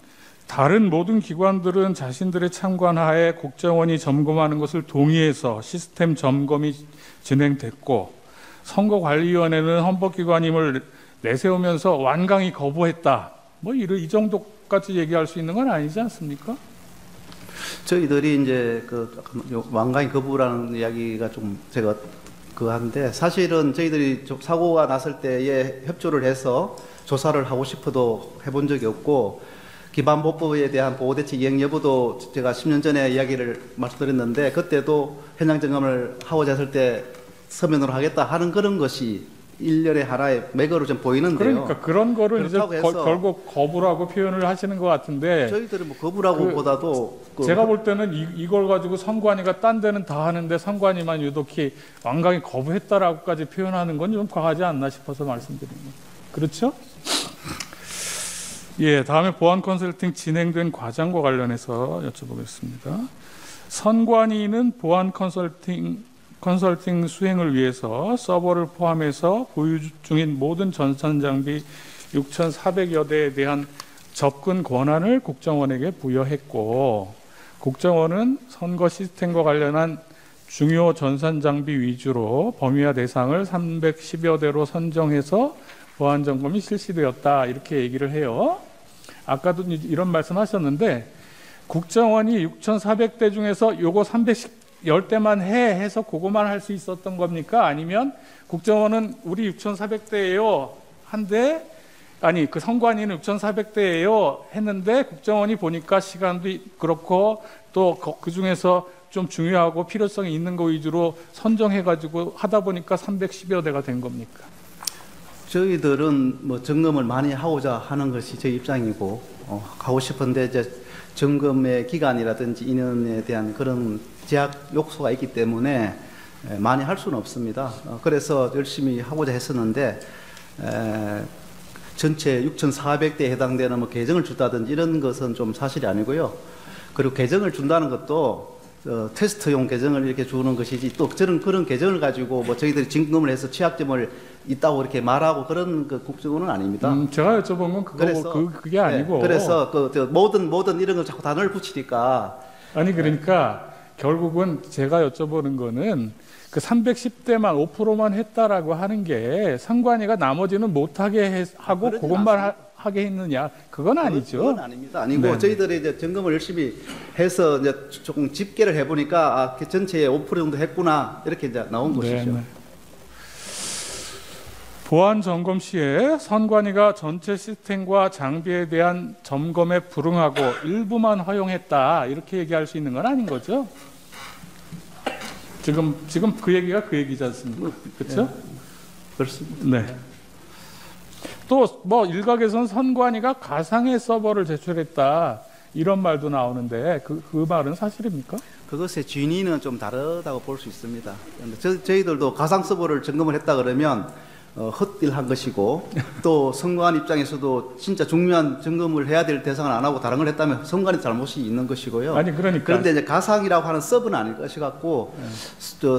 다른 모든 기관들은 자신들의 참관하에 국정원이 점검하는 것을 동의해서 시스템 점검이 진행됐고 선거관리위원회는 헌법기관임을 내세우면서 완강히 거부했다. 뭐 이 정도까지 얘기할 수 있는 건 아니지 않습니까? 저희들이 이제 그 완강히 거부라는 이야기가 좀 제가 한데 사실은 저희들이 좀 사고가 났을 때에 협조를 해서 조사를 하고 싶어도 해본 적이 없고 기반보호법에 대한 보호대책 이행 여부도 제가 10년 전에 이야기를 말씀드렸는데 그때도 현장 점검을 하고자 했을 때 서면으로 하겠다 하는 그런 것이 일련의 하나의 맥으로 좀 보이는데요. 그러니까 그런 거를 이제 해서 결국 거부라고 표현을 하시는 것 같은데 저희들은 뭐 거부라고 보다도 제가 볼 때는 이걸 가지고 선관위가 딴 데는 다 하는데 선관위만 유독히 완강히 거부했다라고까지 표현하는 건 좀 과하지 않나 싶어서 말씀드리는 거예요. 그렇죠? 예, 다음에 보안 컨설팅 진행된 과정과 관련해서 여쭤보겠습니다. 선관위는 보안 컨설팅 수행을 위해서 서버를 포함해서 보유 중인 모든 전산 장비 6,400여 대에 대한 접근 권한을 국정원에게 부여했고 국정원은 선거 시스템과 관련한 중요 전산 장비 위주로 범위와 대상을 310여 대로 선정해서 보안 점검이 실시되었다 이렇게 얘기를 해요. 아까도 이런 말씀하셨는데 국정원이 6,400대 중에서 요거 310대만 해서 그거만 할 수 있었던 겁니까? 아니면 국정원은 우리 6,400대예요 한데 아니 그 선관위는 6,400대예요 했는데 국정원이 보니까 시간도 그렇고 또 그 중에서 좀 중요하고 필요성이 있는 거 위주로 선정해가지고 하다 보니까 310여 대가 된 겁니까? 저희들은 뭐 점검을 많이 하고자 하는 것이 저희 입장이고 하고 싶은데 이제 점검의 기간이라든지 인원에 대한 그런 제약 요소가 있기 때문에 많이 할 수는 없습니다. 그래서 열심히 하고자 했었는데 전체 6,400대에 해당되는 뭐 계정을 준다든지 이런 것은 좀 사실이 아니고요. 그리고 계정을 준다는 것도 테스트용 계정을 이렇게 주는 것이지 또 저는 그런 계정을 가지고 뭐 저희들이 점검을 해서 취약점을 있다고 이렇게 말하고 그런 그 국정원은 아닙니다. 제가 여쭤본 건 그게 아니고. 네, 그래서 모든 이런 걸 자꾸 단어를 붙이니까. 아니 그러니까 결국은 제가 여쭤보는 거는 그 310대만 5%만 했다라고 하는 게 선관위가 나머지는 못하게 하고 그것만 하게 했느냐? 그건 아니죠. 그건 아닙니다. 아니고 네. 저희들이 이제 점검을 열심히 해서 이제 조금 집계를 해보니까 전체에 5% 정도 했구나 이렇게 이제 나온 것이죠. 네. 보안 점검 시에 선관위가 전체 시스템과 장비에 대한 점검에 불응하고 일부만 허용했다 이렇게 얘기할 수 있는 건 아닌 거죠? 지금 그 얘기가 그 얘기지 않습니까? 그렇죠? 그렇습니다. 네. 또 뭐 일각에서는 선관위가 가상의 서버를 제출했다 이런 말도 나오는데 그 말은 사실입니까? 그것의 진위는 좀 다르다고 볼 수 있습니다. 저희들도 가상 서버를 점검을 했다 그러면 헛딜한 것이고 또 선관 입장에서도 진짜 중요한 점검을 해야 될 대상을 안 하고 다른 걸 했다면 선관의 잘못이 있는 것이고요. 아니 그러니까 그런데 이제 가상이라고 하는 서버는 아닐 것이 같고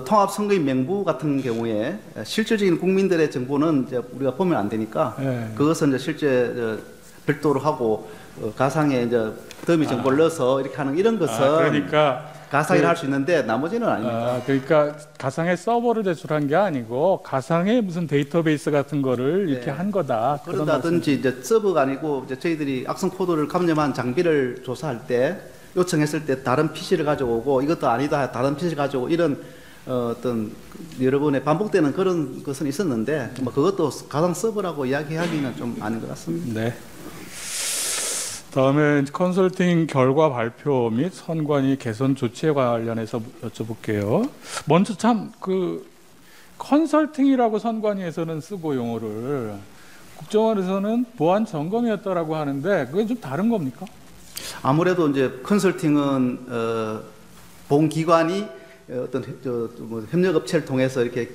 통합 선거인 명부 같은 경우에 실질적인 국민들의 정보는 이제 우리가 보면 안 되니까 그것은 이제 실제 별도로 하고 가상에 이제 더미 정보를 넣어서 이렇게 하는 이런 것은 그러니까 가상이라 할 수 있는데 나머지는 아닙니다. 그러니까 가상의 서버를 제출한 게 아니고 가상의 무슨 데이터베이스 같은 거를 이렇게 한 거다. 그런다든지 이제 서버가 아니고 이제 저희들이 악성 코드를 감염한 장비를 조사할 때 요청했을 때 다른 PC를 가져오고 이것도 아니다 다른 PC를 가져오고 이런 어떤 여러 번의 반복되는 그런 것은 있었는데 뭐 그것도 가상 서버라고 이야기하기는 좀 아닌 것 같습니다. 네. 다음에 컨설팅 결과 발표 및 선관위 개선 조치에 관련해서 여쭤볼게요. 먼저 참 그 컨설팅이라고 선관위에서는 쓰고 용어를 국정원에서는 보안 점검이었다라고 하는데 그게 좀 다른 겁니까? 아무래도 이제 컨설팅은 본 기관이 어떤 뭐 협력업체를 통해서 이렇게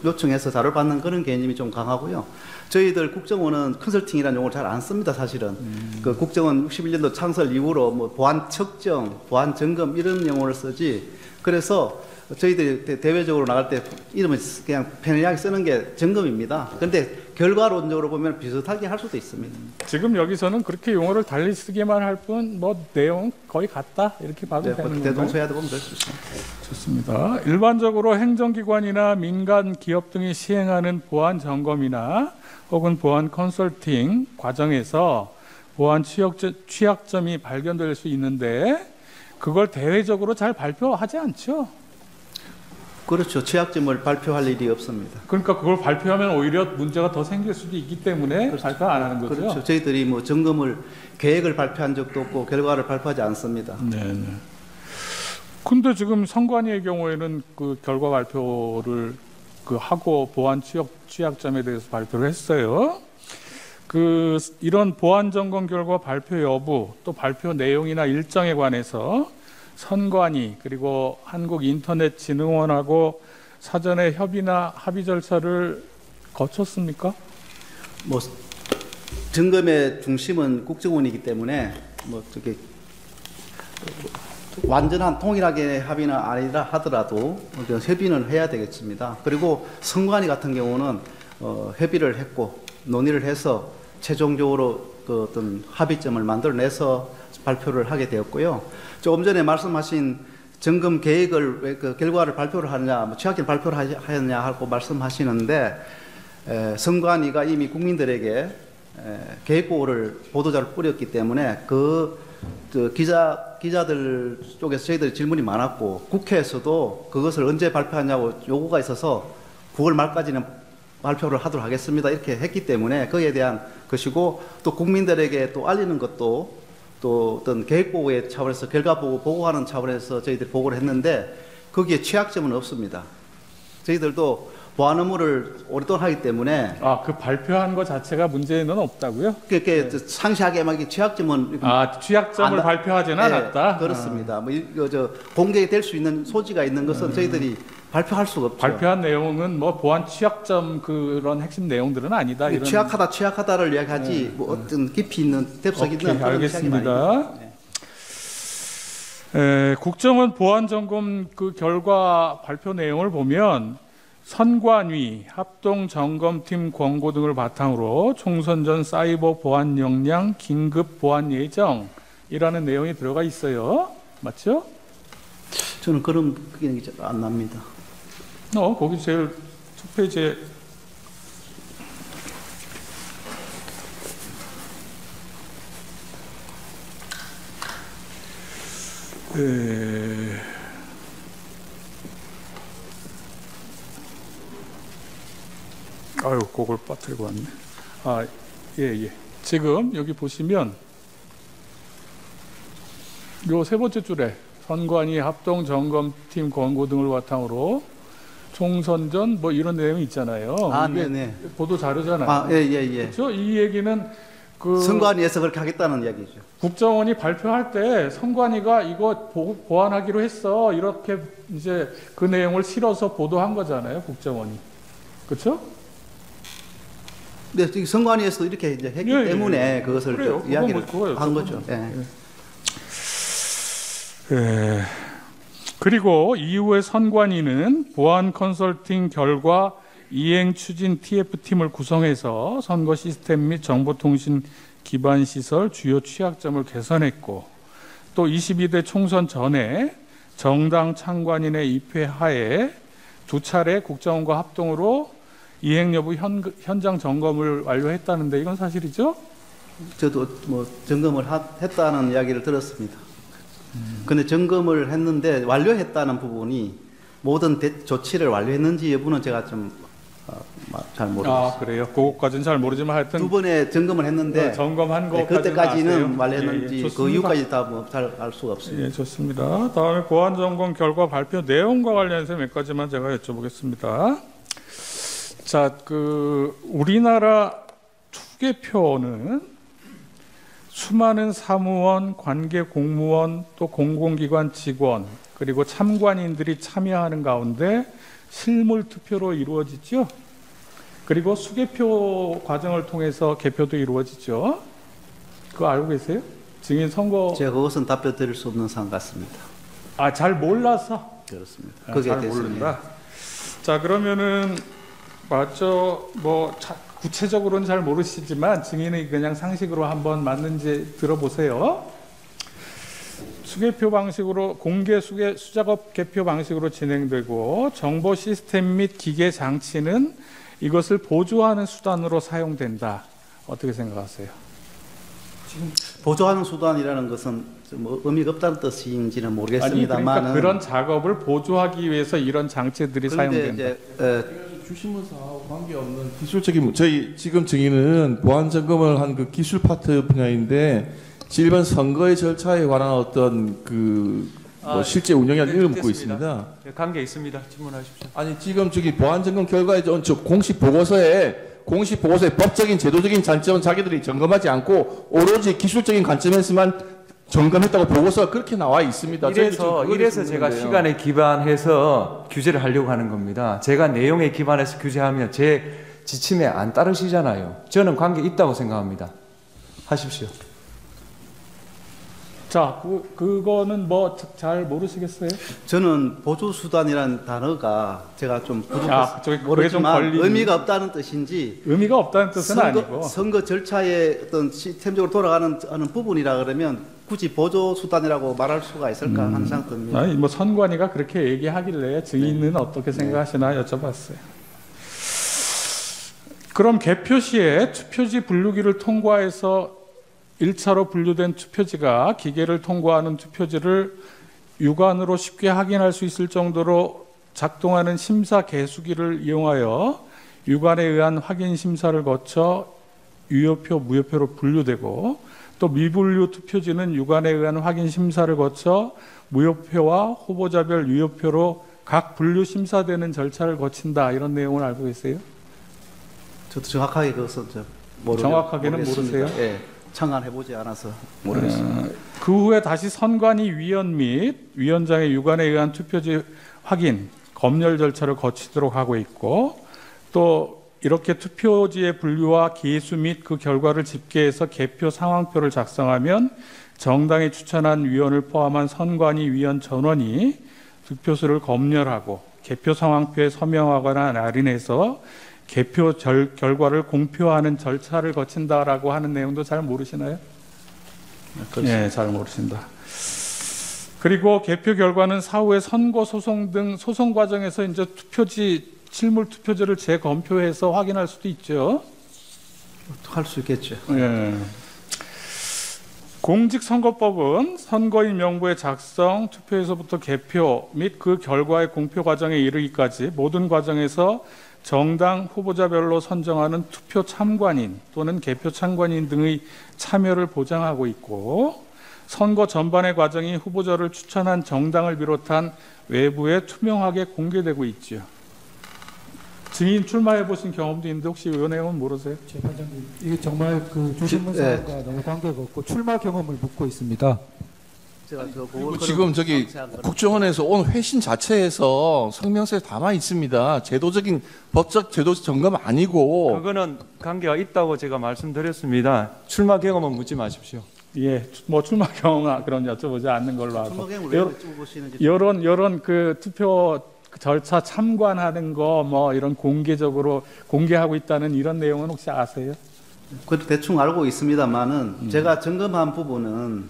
요청해서 자료를 받는 그런 개념이 좀 강하고요. 저희들 국정원은 컨설팅이라는 용어를 잘 안 씁니다, 사실은. 그 국정원 61년도 창설 이후로 뭐 보안 측정, 보안 점검 이런 용어를 쓰지. 그래서 저희들이 대외적으로 나갈 때 이름을 그냥 편리하게 쓰는 게 점검입니다. 그런데 결과론적으로 보면 비슷하게 할 수도 있습니다. 지금 여기서는 그렇게 용어를 달리 쓰기만 할 뿐 뭐 내용 거의 같다 이렇게 봐도 되는 건가요? 대동소이하다 보면 될 수 있습니다. 좋습니다. 일반적으로 행정기관이나 민간 기업 등이 시행하는 보안 점검이나 혹은 보안 컨설팅 과정에서 보안 취약점이 발견될 수 있는데 그걸 대외적으로 잘 발표하지 않죠? 그렇죠. 취약점을 발표할 일이 없습니다. 그러니까 그걸 발표하면 오히려 문제가 더 생길 수도 있기 때문에 그렇죠. 발표 안 하는 거죠? 그렇죠. 저희들이 뭐 점검을 계획을 발표한 적도 없고 결과를 발표하지 않습니다. 네. 근데 지금 선관위의 경우에는 그 결과 발표를 그 하고 보안 취약점에 대해서 발표를 했어요. 그 이런 보안 점검 결과 발표 여부 또 발표 내용이나 일정에 관해서 선관위 그리고 한국인터넷진흥원하고 사전에 협의나 합의 절차를 거쳤습니까? 뭐 점검의 중심은 국정원이기 때문에 뭐 저게 완전한 통일하게 합의는 아니라 하더라도 협의는 해야 되겠습니다. 그리고 선관위 같은 경우는 협의를 했고 논의를 해서 최종적으로 그 어떤 합의점을 만들어내서 발표를 하게 되었고요. 조금 전에 말씀하신 점검 계획을 왜 그 결과를 발표를 하느냐, 뭐 취약점 발표를 하느냐 하고 말씀하시는데 선관위가 이미 국민들에게 계획보고를 보도자를 뿌렸기 때문에 기자들 쪽에서 저희들이 질문이 많았고 국회에서도 그것을 언제 발표하냐고 요구가 있어서 9월 말까지는 발표를 하도록 하겠습니다. 이렇게 했기 때문에 거기에 대한 것이고 또 국민들에게 또 알리는 것도 또 어떤 계획보고의 차원에서 결과보고 보고하는 차원에서 저희들이 보고를 했는데 거기에 취약점은 없습니다. 저희들도 보안 업무를 오랫동안 하기 때문에 그 발표한 것 자체가 문제는 없다고요? 그렇게 상시하게 막 취약점은 취약점을 발표하지는 않았다. 그렇습니다. 뭐 공개가 될 수 있는 소지가 있는 것은 저희들이 발표할 수가 없죠. 발표한 내용은 뭐 보안 취약점 그런 핵심 내용들은 아니다. 이런... 취약하다를 이야기하지 뭐 어떤 깊이 있는 뎁석 있는 그런 알겠습니다. 국정원 보안 점검 그 결과 발표 내용을 보면 선관위, 합동점검팀 권고 등을 바탕으로 총선 전 사이버 보안 역량 긴급 보안 예정이라는 내용이 들어가 있어요. 맞죠? 저는 그런 기억이 안 납니다. 거기 제일 첫 페이지에 그걸 빠뜨리고 왔네. 예. 지금 여기 보시면 요 세 번째 줄에 선관위 합동점검팀 권고 등을 바탕으로 총선 전 뭐 이런 내용이 있잖아요. 네네. 보도 자료잖아요. 예. 그렇죠? 이 얘기는 그 선관위에서 그렇게 하겠다는 이야기죠. 국정원이 발표할 때 선관위가 이거 보완하기로 했어. 이렇게 이제 그 내용을 실어서 보도한 거잖아요. 국정원이. 그렇죠? 네, 선관위에서도 이렇게 이제 했기 때문에 그것을 이야기를 한 거죠. 그리고 이후에 선관위는 보안 컨설팅 결과 이행 추진 TF팀을 구성해서 선거 시스템 및 정보통신 기반 시설 주요 취약점을 개선했고 또 22대 총선 전에 정당 참관인의 입회 하에 2차례 국정원과 합동으로 이행 여부 현장 점검을 완료했다는데 이건 사실이죠? 저도 뭐 점검을 했다는 이야기를 들었습니다. 근데 점검을 했는데 완료했다는 부분이 모든 조치를 완료했는지 여부는 제가 좀 잘 모르겠어요. 아, 그래요. 그것까지는 잘 모르지만 하여튼 두 번에 점검을 했는데 점검한 네, 것까지는 그때까지는 아세요? 말했는지 그 좋습니다. 이유까지 다 뭐 잘 알 수가 없습니다. 예, 좋습니다. 다음에 보안 점검 결과 발표 내용과 관련해서 몇 가지만 제가 여쭤보겠습니다. 자, 우리나라 투개표는 수많은 사무원, 관계 공무원, 또 공공기관 직원, 그리고 참관인들이 참여하는 가운데 실물 투표로 이루어지죠. 그리고 수개표 과정을 통해서 개표도 이루어지죠. 그거 알고 계세요? 증인 선거. 제가 그것은 답변 드릴 수 없는 사안 같습니다. 아, 잘 몰라서. 그렇습니다. 아, 그게 잘 됐습니다. 모른다. 자, 그러면은 맞죠. 구체적으로는 잘 모르시지만 증인이 그냥 상식으로 한번 맞는지 들어보세요. 수개표 방식으로 공개 수작업 개표 방식으로 진행되고 정보 시스템 및 기계 장치는 이것을 보조하는 수단으로 사용된다. 어떻게 생각하세요? 보조하는 수단이라는 것은 뭐 의미가 없다는 뜻인지는 아니, 모르겠습니다만 그러니까 그런 작업을 보조하기 위해서 이런 장치들이 사용된다. 이제 주신문사하고 관계없는 기술적인 저희 지금 증인은 보안 점검을 한 그 기술 파트 분야인데 일반 선거의 절차에 관한 어떤 실제 운영에 대한 의견을 묻고 있습니다. 관계 있습니다. 질문하십시오. 아니 지금 저기 보안 점검 결과에 저 공식 보고서에 법적인 제도적인 관점은 자기들이 점검하지 않고 오로지 기술적인 관점에서만 점검했다고 보고서가 그렇게 나와 있습니다. 이래서 제가 시간에 기반해서 규제를 하려고 하는 겁니다. 제가 내용에 기반해서 규제하면 제 지침에 안 따르시잖아요. 저는 관계 있다고 생각합니다. 하십시오. 자, 그거는 뭐 잘 모르시겠어요? 저는 보조 수단이라는 단어가 제가 좀 저기 그게 좀 모르지만 걸리는- 의미가 없다는 뜻인지 의미가 없다는 뜻은 아니고. 선거 절차에 어떤 시스템적으로 돌아가는 하는 부분이라 그러면 굳이 보조 수단이라고 말할 수가 있을까 하는 생각 듭니다. 아니, 뭐 선관위가 그렇게 얘기하길래 증인은 어떻게 생각하시나 여쭤봤어요. 그럼 개표 시에 투표지 분류기를 통과해서 1차로 분류된 투표지가 기계를 통과하는 투표지를 육안으로 쉽게 확인할 수 있을 정도로 작동하는 심사 개수기를 이용하여 육안에 의한 확인 심사를 거쳐 유효표, 무효표로 분류되고, 또 미분류 투표지는 육안에 의한 확인 심사를 거쳐 무효표와 후보자별 유효표로 각 분류 심사되는 절차를 거친다. 이런 내용을 알고 계세요? 저도 정확하게 그것은 정확하게는 모르세요? 예, 청안해보지 않아서 모르겠습니다. 그 후에 다시 선관위 위원 및 위원장의 육안에 의한 투표지 확인, 검열 절차를 거치도록 하고 있고, 또 이렇게 투표지의 분류와 기수 및 그 결과를 집계해서 개표 상황표를 작성하면 정당이 추천한 위원을 포함한 선관위 위원 전원이 득표수를 검열하고 개표 상황표에 서명하거나 날인해서 개표 결과를 공표하는 절차를 거친다라고 하는 내용도 잘 모르시나요? 네, 잘 모르신다. 그리고 개표 결과는 사후에 선거 소송 등 소송 과정에서 이제 실물 투표지를 재검표해서 확인할 수도 있죠. 할 수 있겠죠. 예. 공직선거법은 선거인 명부의 작성, 투표에서부터 개표 및 그 결과의 공표 과정에 이르기까지 모든 과정에서 정당 후보자별로 선정하는 투표 참관인 또는 개표 참관인 등의 참여를 보장하고 있고, 선거 전반의 과정이 후보자를 추천한 정당을 비롯한 외부에 투명하게 공개되고 있죠. 증인 출마해 보신 경험도 있는데 혹시 이 내용은 모르세요? 재판장님, 이게 정말 그 조신문사가 너무 관계가 없고 출마 경험을 묻고 있습니다. 제가 그리고 지금 저기 국정원에서 온 회신 자체에서 성명서에 담아 있습니다. 제도적인 법적 제도 점검 아니고. 그거는 관계가 있다고 제가 말씀드렸습니다. 출마 경험은 묻지 마십시오. 예, 뭐 출마 경험 그런 여쭤보지 않는 걸로 하고. 출마경을 왜 여쭤보시는지 이런 그 투표 절차 참관하는 거 뭐 이런 공개적으로 공개하고 있다는 이런 내용은 혹시 아세요? 그 대충 알고 있습니다만은 제가 점검한 부분은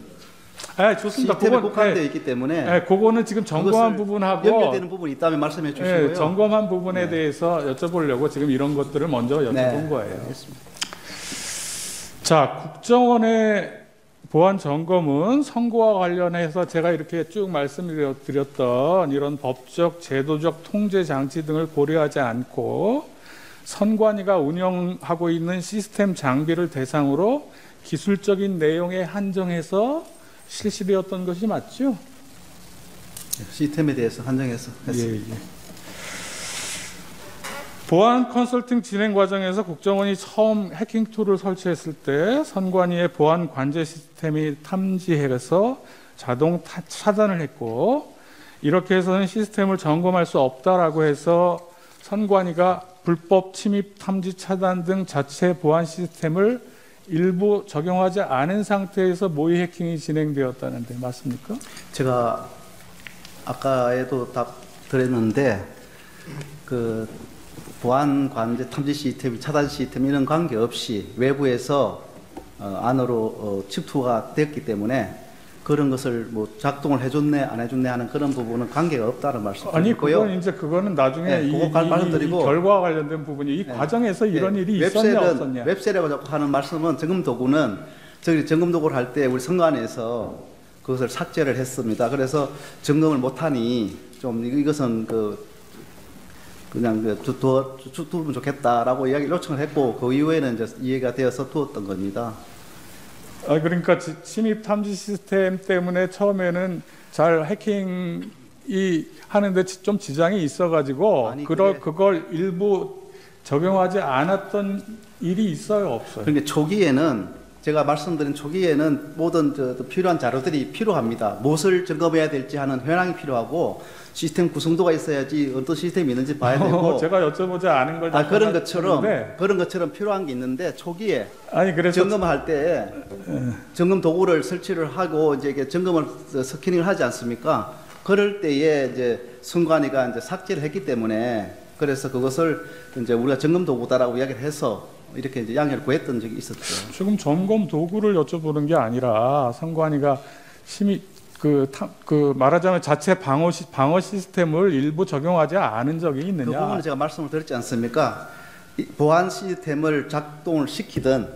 좋습니다. 시스템에 그건, 국한되어 있기 때문에 그거는 지금 점검한 그것을 부분하고 연결되는 부분이 있다면 말씀해 주시고요. 점검한 부분에 대해서 여쭤보려고 지금 이런 것들을 먼저 여쭤본 거예요. 알겠습니다. 자, 국정원의 보안 점검은 선거와 관련해서 제가 이렇게 쭉 말씀드렸던 이런 법적, 제도적 통제 장치 등을 고려하지 않고 선관위가 운영하고 있는 시스템 장비를 대상으로 기술적인 내용에 한정해서 실시되었던 것이 맞죠? 시스템에 대해서 한정해서 했습니다. 예. 보안 컨설팅 진행 과정에서 국정원이 처음 해킹 툴을 설치했을 때 선관위의 보안 관제 시스템이 탐지해서 자동 차단을 했고, 이렇게 해서는 시스템을 점검할 수 없다라고 해서 선관위가 불법 침입 탐지 차단 등 자체 보안 시스템을 일부 적용하지 않은 상태에서 모의 해킹이 진행되었다는데 맞습니까? 제가 아까에도 답 드렸는데 그 보안 관제 탐지 시스템, 차단 시스템 이런 관계 없이 외부에서 안으로 침투가 됐기 때문에 그런 것을 뭐 작동을 해줬네 안 해줬네 하는 그런 부분은 관계가 없다는 말씀드리고요. 아니 그거는 나중에 네, 이 말씀드리고 결과와 관련된 부분이 이 과정에서 이런 일이 있었냐 없었냐. 웹셀이라고 자꾸 하는 말씀은 점검 도구는 저희 점검 도구를 할 때 우리 선관위에서 그것을 삭제를 했습니다. 그래서 점검을 못하니 좀 이것은 그냥 두면 좋겠다라고 이야기 요청을 했고 그 이후에는 이제 이해가 되어서 두었던 겁니다. 그러니까 침입 탐지 시스템 때문에 처음에는 잘 해킹이 하는데 좀 지장이 있어가지고 그걸 일부 적용하지 않았던 일이 있어요, 없어요? 그러니까 초기에는 제가 말씀드린 초기에는 모든 필요한 자료들이 필요합니다. 무엇을 점검해야 될지 하는 현황이 필요하고 시스템 구성도가 있어야지 어떤 시스템이 있는지 봐야 되고 제가 여쭤보지 않은 걸 그런 것처럼 필요한 게 있는데 초기에 그래서 점검할 때 점검 도구를 설치를 하고 이제 점검을 스캐닝을 하지 않습니까? 그럴 때에 이제 선관위가 이제 삭제를 했기 때문에 그래서 그것을 이제 우리가 점검 도구다라고 이야기를 해서 이렇게 이제 양해를 구했던 적이 있었죠. 지금 점검 도구를 여쭤보는 게 아니라 선관위가 말하자면 자체 방어 시스템을 일부 적용하지 않은 적이 있느냐? 그 부분은 제가 말씀을 드렸지 않습니까? 보안 시스템을 작동을 시키든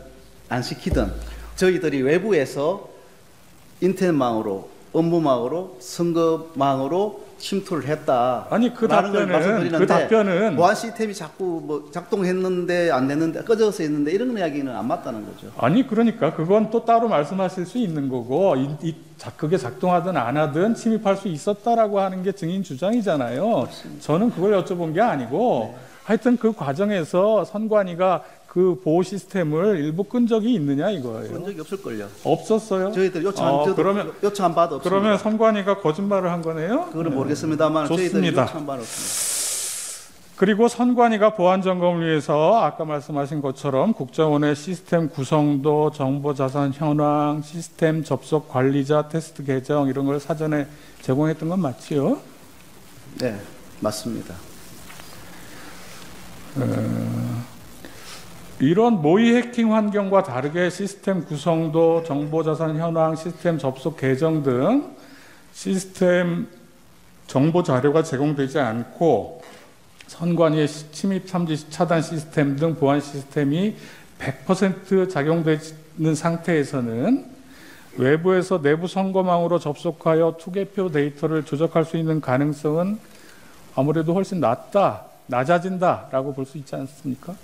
안 시키든 저희들이 외부에서 인터넷망으로, 업무망으로, 선거망으로 침투를 했다. 아니 그 답변은 보안 시스템이 자꾸 작동했는데 안 됐는데 꺼져서 있는데 이런 이야기는 안 맞다는 거죠. 아니 그러니까 그건 또 따로 말씀하실 수 있는 거고 그게 작동하든 안 하든 침입할 수 있었다라고 하는 게 증인 주장이잖아요. 맞습니다. 저는 그걸 여쭤본 게 아니고 하여튼 그 과정에서 선관위가 그 보호 시스템을 일부 끈 적이 있느냐 이거예요. 끈 적이 없을걸요. 없었어요? 저희들 요청 안 받아 없습니다. 그러면 선관위가 거짓말을 한 거네요? 그건 모르겠습니다만 좋습니다. 저희들이 요청 안 받아 없습니다. 그리고 선관위가 보안 점검을 위해서 아까 말씀하신 것처럼 국정원의 시스템 구성도, 정보자산 현황, 시스템 접속 관리자 테스트 계정 이런 걸 사전에 제공했던 건 맞지요? 네, 맞습니다. 이런 모의 해킹 환경과 다르게 시스템 구성도, 정보자산 현황, 시스템 접속 계정 등 시스템 정보 자료가 제공되지 않고 선관위의 침입 탐지 차단 시스템 등 보안 시스템이 100% 작용되는 상태에서는 외부에서 내부 선거망으로 접속하여 투개표 데이터를 조작할 수 있는 가능성은 아무래도 훨씬 낮아진다라고 볼 수 있지 않습니까?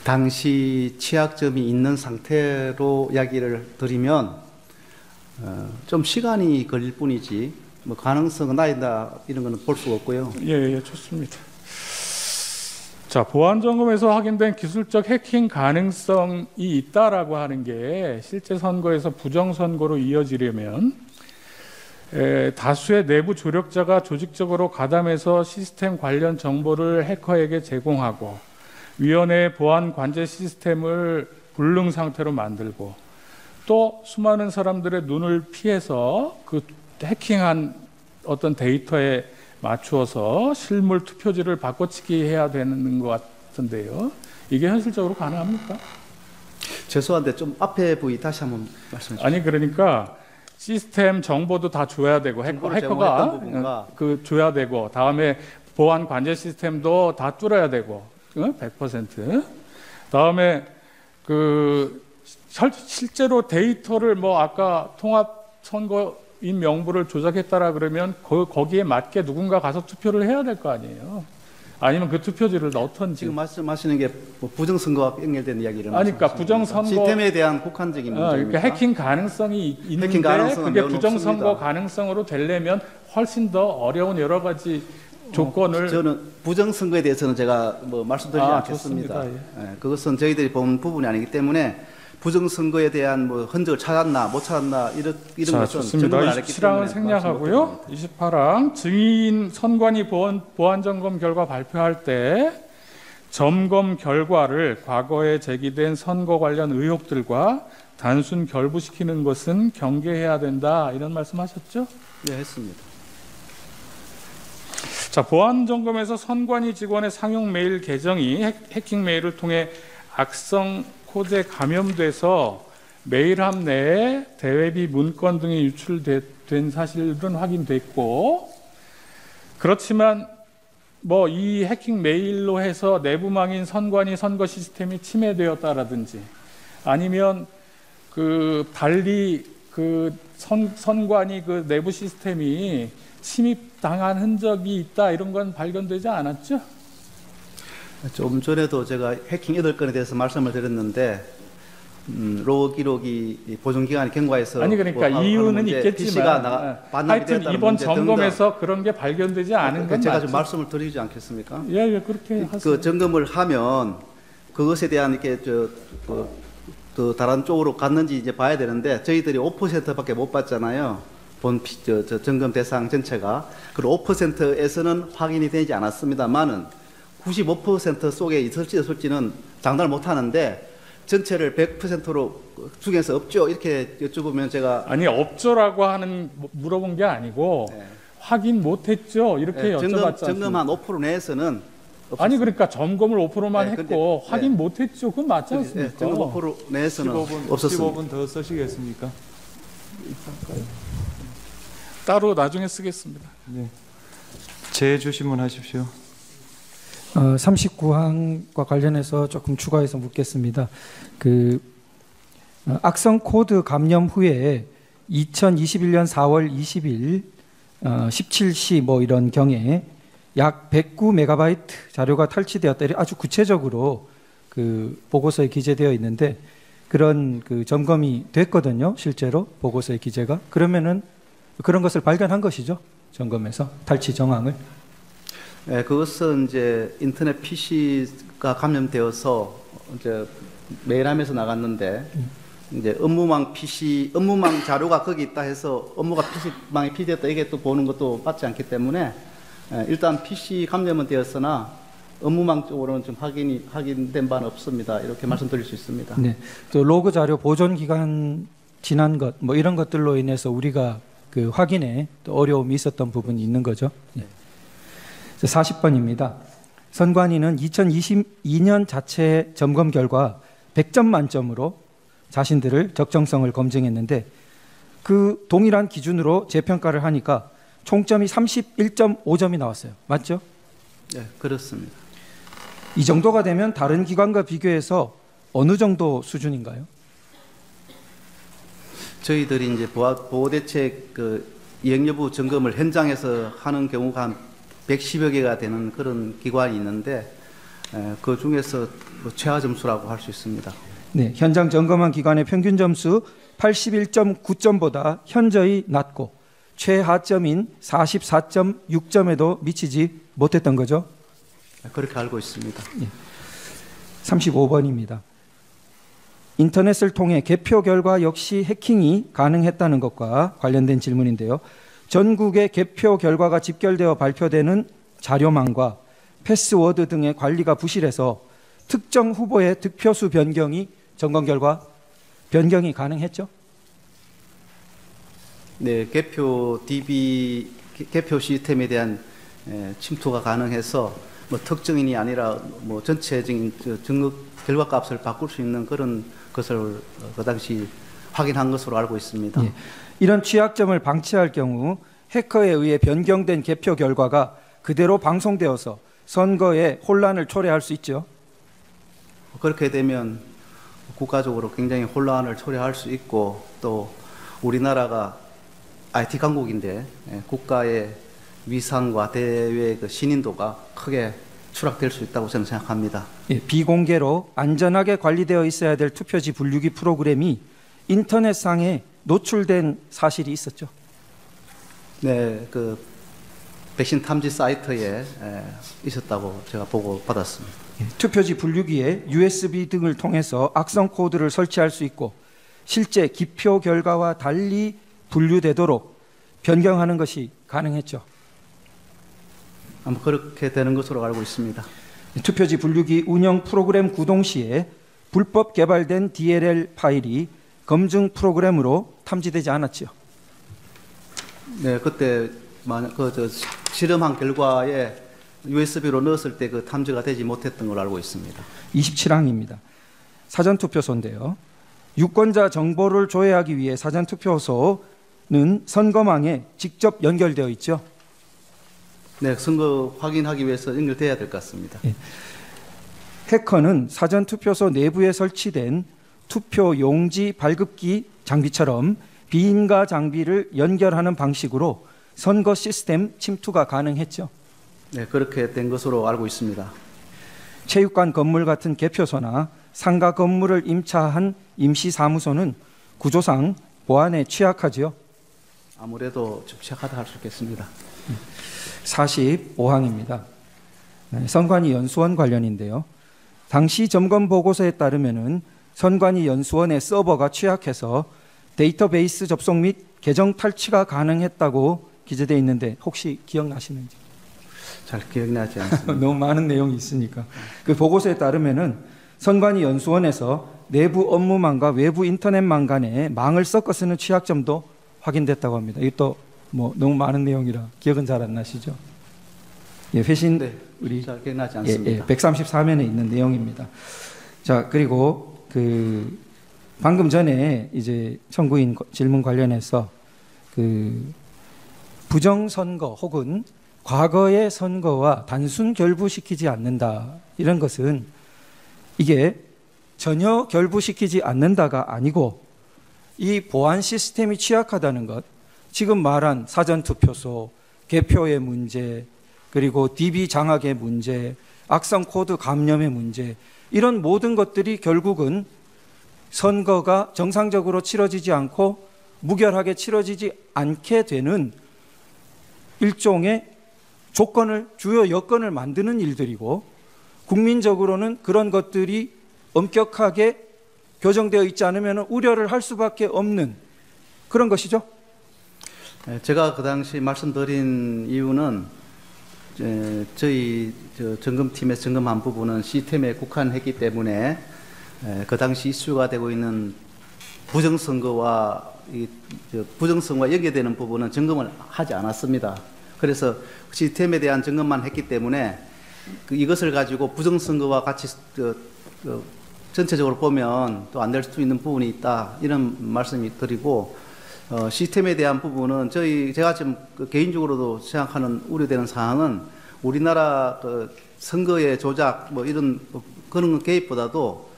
당시 취약점이 있는 상태로 이야기를 드리면 좀 시간이 걸릴 뿐이지 뭐 가능성은 나이다 이런 거는 볼 수가 없고요. 예, 좋습니다. 자, 보안 점검에서 확인된 기술적 해킹 가능성이 있다라고 하는 게 실제 선거에서 부정 선거로 이어지려면 다수의 내부 조력자가 조직적으로 가담해서 시스템 관련 정보를 해커에게 제공하고 위원회의 보안 관제 시스템을 불능 상태로 만들고 또 수많은 사람들의 눈을 피해서 그 해킹한 어떤 데이터에 맞추어서 실물 투표지를 바꿔치기 해야 되는 것 같은데요. 이게 현실적으로 가능합니까? 죄송한데 좀 앞에 부위 다시 한번 말씀해 주세요. 아니 그러니까 시스템 정보도 다 줘야 되고 해커가 줘야 되고 다음에 보안 관제 시스템도 다 뚫어야 되고 100%. 다음에 실제로 데이터를 아까 통합 선거인 명부를 조작했다라 그러면 거기에 맞게 누군가 가서 투표를 해야 될 거 아니에요. 아니면 그 투표지를 넣던지. 지금 말씀하시는 게 뭐 부정선거와 연결된 이야기를 아니, 그러니까 말씀하시는 부정선거 시스템에 대한 국한적인 문제입니까? 그러니까 해킹 가능성이 있는데 해킹 가능성은 그게 매우 부정선거 높습니다. 가능성으로 되려면 훨씬 더 어려운 여러 가지 조건을 저는 부정선거에 대해서는 제가 뭐 말씀드리지 않겠습니다. 좋습니다. 예, 그것은 저희들이 본 부분이 아니기 때문에 부정선거에 대한 뭐 흔적을 찾았나 못 찾았나 이런 자, 것은 좋습니다. 점검을 안 했기 27항은 때문에 생략하고요. 28항 증인 선관위 보안 점검 결과 발표할 때 점검 결과를 과거에 제기된 선거 관련 의혹들과 단순 결부시키는 것은 경계해야 된다. 이런 말씀하셨죠? 네, 했습니다. 자, 보안 점검에서 선관위 직원의 상용 메일 계정이 해킹 메일을 통해 악성 코드에 감염돼서 메일함 내에 대외비 문건 등이 유출된 사실은 확인됐고, 그렇지만 뭐 이 해킹 메일로 해서 내부망인 선관위 선거 시스템이 침해되었다라든지 아니면 그 달리 그 선관위 그 내부 시스템이 침입당한 흔적이 있다, 이런 건 발견되지 않았죠? 좀 전에도 제가 해킹 8건에 대해서 말씀을 드렸는데 로그 기록이 보존기간이 경과해서 아니, 그러니까 뭐 이유는 문제, 있겠지만 PC가 반납이 하여튼 됐다는 이번 문제 점검에서 그런 게 발견되지 않은 건 제가 맞죠? 좀 말씀을 드리지 않겠습니까? 예, 예, 그렇게 하세요. 그 점검을 하면 그것에 대한 이렇게 또 다른 쪽으로 갔는지 이제 봐야 되는데 저희들이 5%밖에 못 받잖아요. 점검 대상 전체가. 그리고 5%에서는 확인이 되지 않았습니다만은 95% 속에 있을지 없을지는 장담을 못 하는데 전체를 100%로 중에서 없죠. 이렇게 여쭤보면 제가 아니, 없죠라고 하는 물어본 게 아니고 네. 확인 못했죠. 이렇게 네, 여쭤봤지 점검 한 않습니까? 5% 내에서는 아니, 그러니까 점검을 5%만 네, 근데, 했고 네. 확인 못했죠. 그건 맞지 않습니까? 점검 5% 내에서는 15분, 없었습니다. 15분 더 쓰시겠습니까? 따로 나중에 쓰겠습니다. 네. 재주신문 하십시오. 39항과 관련해서 조금 추가해서 묻겠습니다. 악성 코드 감염 후에 2021년 4월 20일 17시 뭐 이런 경에 약 109MB 자료가 탈취되었다. 아주 구체적으로 그 보고서에 기재되어 있는데 그런 그 점검이 됐거든요. 실제로 보고서의 기재가. 그러면은 그런 것을 발견한 것이죠. 점검에서 탈취 정황을. 네, 그것은 이제 인터넷 PC가 감염되어서 이제 메일함에서 나갔는데 이제 업무망 자료가 거기 있다 해서 업무가 PC망에 피되었다 이게 또 보는 것도 맞지 않기 때문에 일단 PC 감염은 되었으나 업무망 쪽으로는 좀 확인된 바는 없습니다. 이렇게 말씀드릴 수 있습니다. 네, 또 로그 자료 보존 기간 지난 것 뭐 이런 것들로 인해서 우리가 그 확인에 또 어려움이 있었던 부분이 있는 거죠. 네. 40번입니다. 선관위는 2022년 자체 점검 결과 100점 만점으로 자신들을 적정성을 검증했는데 그 동일한 기준으로 재평가를 하니까 총점이 31.5점이 나왔어요. 맞죠? 네, 그렇습니다. 이 정도가 되면 다른 기관과 비교해서 어느 정도 수준인가요? 저희들이 이제 보호대책 그 이행 여부 점검을 현장에서 하는 경우가 한 110여 개가 되는 그런 기관이 있는데 그 중에서 뭐 최하 점수라고 할 수 있습니다. 네, 현장 점검한 기관의 평균 점수 81.9점보다 현저히 낮고 최하점인 44.6점에도 미치지 못했던 거죠. 그렇게 알고 있습니다. 35번입니다. 인터넷을 통해 개표 결과 역시 해킹이 가능했다는 것과 관련된 질문인데요. 전국의 개표 결과가 집결되어 발표되는 자료망과 패스워드 등의 관리가 부실해서 특정 후보의 득표수 변경이 점검 결과 변경이 가능했죠? 네, 개표 DB 개표 시스템에 대한 침투가 가능해서 뭐 특정인이 아니라 뭐 전체적인 등록 결과값을 바꿀 수 있는 그런 것을 그 당시 확인한 것으로 알고 있습니다. 예. 이런 취약점을 방치할 경우 해커에 의해 변경된 개표 결과가 그대로 방송되어서 선거에 혼란을 초래할 수 있죠. 그렇게 되면 국가적으로 굉장히 혼란을 초래할 수 있고 또 우리나라가 IT 강국인데 국가의 위상과 대외 그 신인도가 크게 추락될 수 있다고 저는 생각합니다. 예, 비공개로 안전하게 관리되어 있어야 될 투표지 분류기 프로그램이 인터넷상에 노출된 사실이 있었죠. 네, 그 백신 탐지 사이트에 있었다고 제가 보고 받았습니다. 예, 투표지 분류기에 USB 등을 통해서 악성 코드를 설치할 수 있고 실제 기표 결과와 달리 분류되도록 변경하는 것이 가능했죠. 아마 그렇게 되는 것으로 알고 있습니다. 투표지 분류기 운영 프로그램 구동 시에 불법 개발된 DLL 파일이 검증 프로그램으로 탐지되지 않았지요. 네, 그때 실험한 결과에 USB로 넣었을 때 그 탐지가 되지 못했던 걸로 알고 있습니다. 27항입니다. 사전투표소인데요. 유권자 정보를 조회하기 위해 사전투표소는 선거망에 직접 연결되어 있죠. 네, 선거 확인하기 위해서 연결돼야 될 것 같습니다. 예. 해커는 사전투표소 내부에 설치된 투표 용지 발급기 장비처럼 비인가 장비를 연결하는 방식으로 선거 시스템 침투가 가능했죠. 네, 그렇게 된 것으로 알고 있습니다. 체육관 건물 같은 개표소나 상가 건물을 임차한 임시사무소는 구조상 보안에 취약하지요. 아무래도 좀 취약하다 할 수 있겠습니다. 45항입니다. 선관위 연수원 관련인데요. 당시 점검 보고서에 따르면은 선관위 연수원의 서버가 취약해서 데이터베이스 접속 및 계정 탈취가 가능했다고 기재되어 있는데 혹시 기억나시는지? 잘 기억나지 않습니다. 너무 많은 내용이 있으니까. 그 보고서에 따르면은 선관위 연수원에서 내부 업무망과 외부 인터넷망 간에 망을 섞어 쓰는 취약점도 확인됐다고 합니다. 이것도 뭐 너무 많은 내용이라 기억은 잘 안 나시죠? 예, 회신 네, 우리 잘 기억나지 않습니다. 134면에 있는 내용입니다. 자, 그리고 방금 전에 이제 청구인 질문 관련해서 부정선거 혹은 과거의 선거와 단순 결부시키지 않는다 이런 것은 이게 전혀 결부시키지 않는다가 아니고 이 보안 시스템이 취약하다는 것, 지금 말한 사전투표소, 개표의 문제, 그리고 DB 장악의 문제, 악성 코드 감염의 문제, 이런 모든 것들이 결국은 선거가 정상적으로 치러지지 않고 무결하게 치러지지 않게 되는 일종의 주요 여건을 만드는 일들이고, 국민적으로는 그런 것들이 엄격하게 교정되어 있지 않으면 우려를 할 수밖에 없는 그런 것이죠. 제가 그 당시 말씀드린 이유는 저희 점검팀에서 점검한 부분은 시스템에 국한했기 때문에 그 당시 이슈가 되고 있는 부정선거와 연계되는 부분은 점검을 하지 않았습니다. 그래서 시스템에 대한 점검만 했기 때문에 이것을 가지고 부정선거와 같이 전체적으로 보면 또 안 될 수도 있는 부분이 있다, 이런 말씀이 드리고, 시스템에 대한 부분은 제가 지금 개인적으로도 생각하는 우려되는 사항은 우리나라 선거의 조작 이런 그런 개입보다도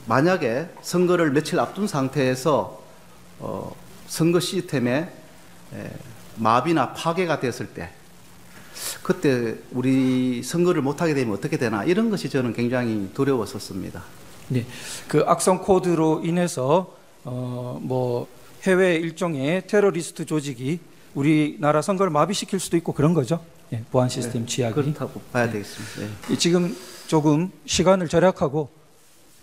만약에 선거를 며칠 앞둔 상태에서 선거 시스템에 마비나 파괴가 됐을 때 그때 우리 선거를 못하게 되면 어떻게 되나, 이런 것이 저는 굉장히 두려웠었습니다. 네, 그 악성 코드로 인해서 해외 일종의 테러리스트 조직이 우리나라 선거를 마비시킬 수도 있고 그런 거죠. 예, 보안 시스템 취약이. 그렇다고 봐야 되겠습니다. 네. 지금 조금 시간을 절약하고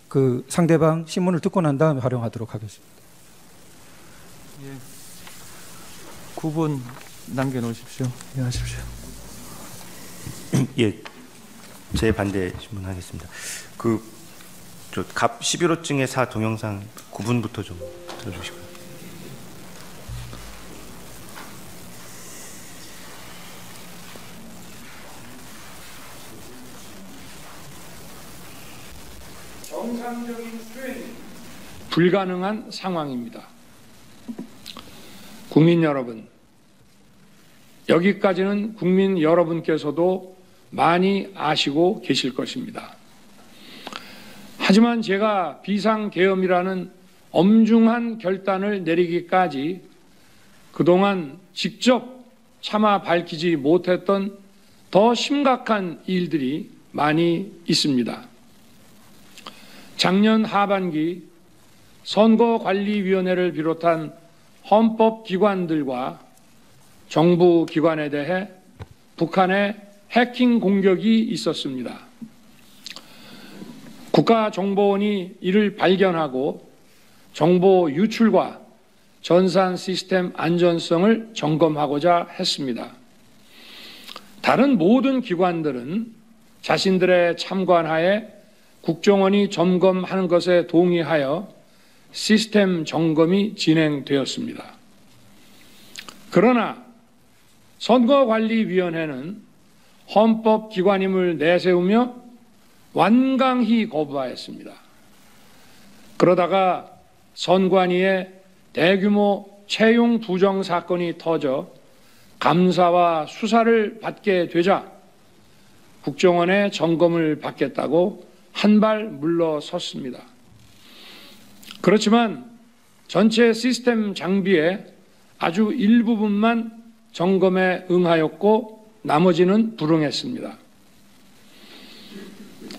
그 상대방 신문을 듣고 난 다음에 활용하도록 하겠습니다. 9분 남겨놓으십시오. 예, 하십시오. 예, 제 반대 질문하겠습니다. 갑 11호증의 4 동영상 9분부터 좀 들어주시고요. 정상적인 수행이 불가능한 상황입니다. 국민 여러분, 여기까지는 국민 여러분께서도 많이 아시고 계실 것입니다. 하지만 제가 비상계엄이라는 엄중한 결단을 내리기까지 그동안 직접 차마 밝히지 못했던 더 심각한 일들이 많이 있습니다. 작년 하반기 선거관리위원회를 비롯한 헌법기관들과 정부기관에 대해 북한의 해킹 공격이 있었습니다. 국가정보원이 이를 발견하고 정보 유출과 전산 시스템 안전성을 점검하고자 했습니다. 다른 모든 기관들은 자신들의 참관하에 국정원이 점검하는 것에 동의하여 시스템 점검이 진행되었습니다. 그러나 선거관리위원회는 헌법기관임을 내세우며 완강히 거부하였습니다. 그러다가 선관위의 대규모 채용 부정 사건이 터져 감사와 수사를 받게 되자 국정원의 점검을 받겠다고 한발 물러섰습니다. 그렇지만 전체 시스템 장비의 아주 일부분만 점검에 응하였고 나머지는 불응했습니다.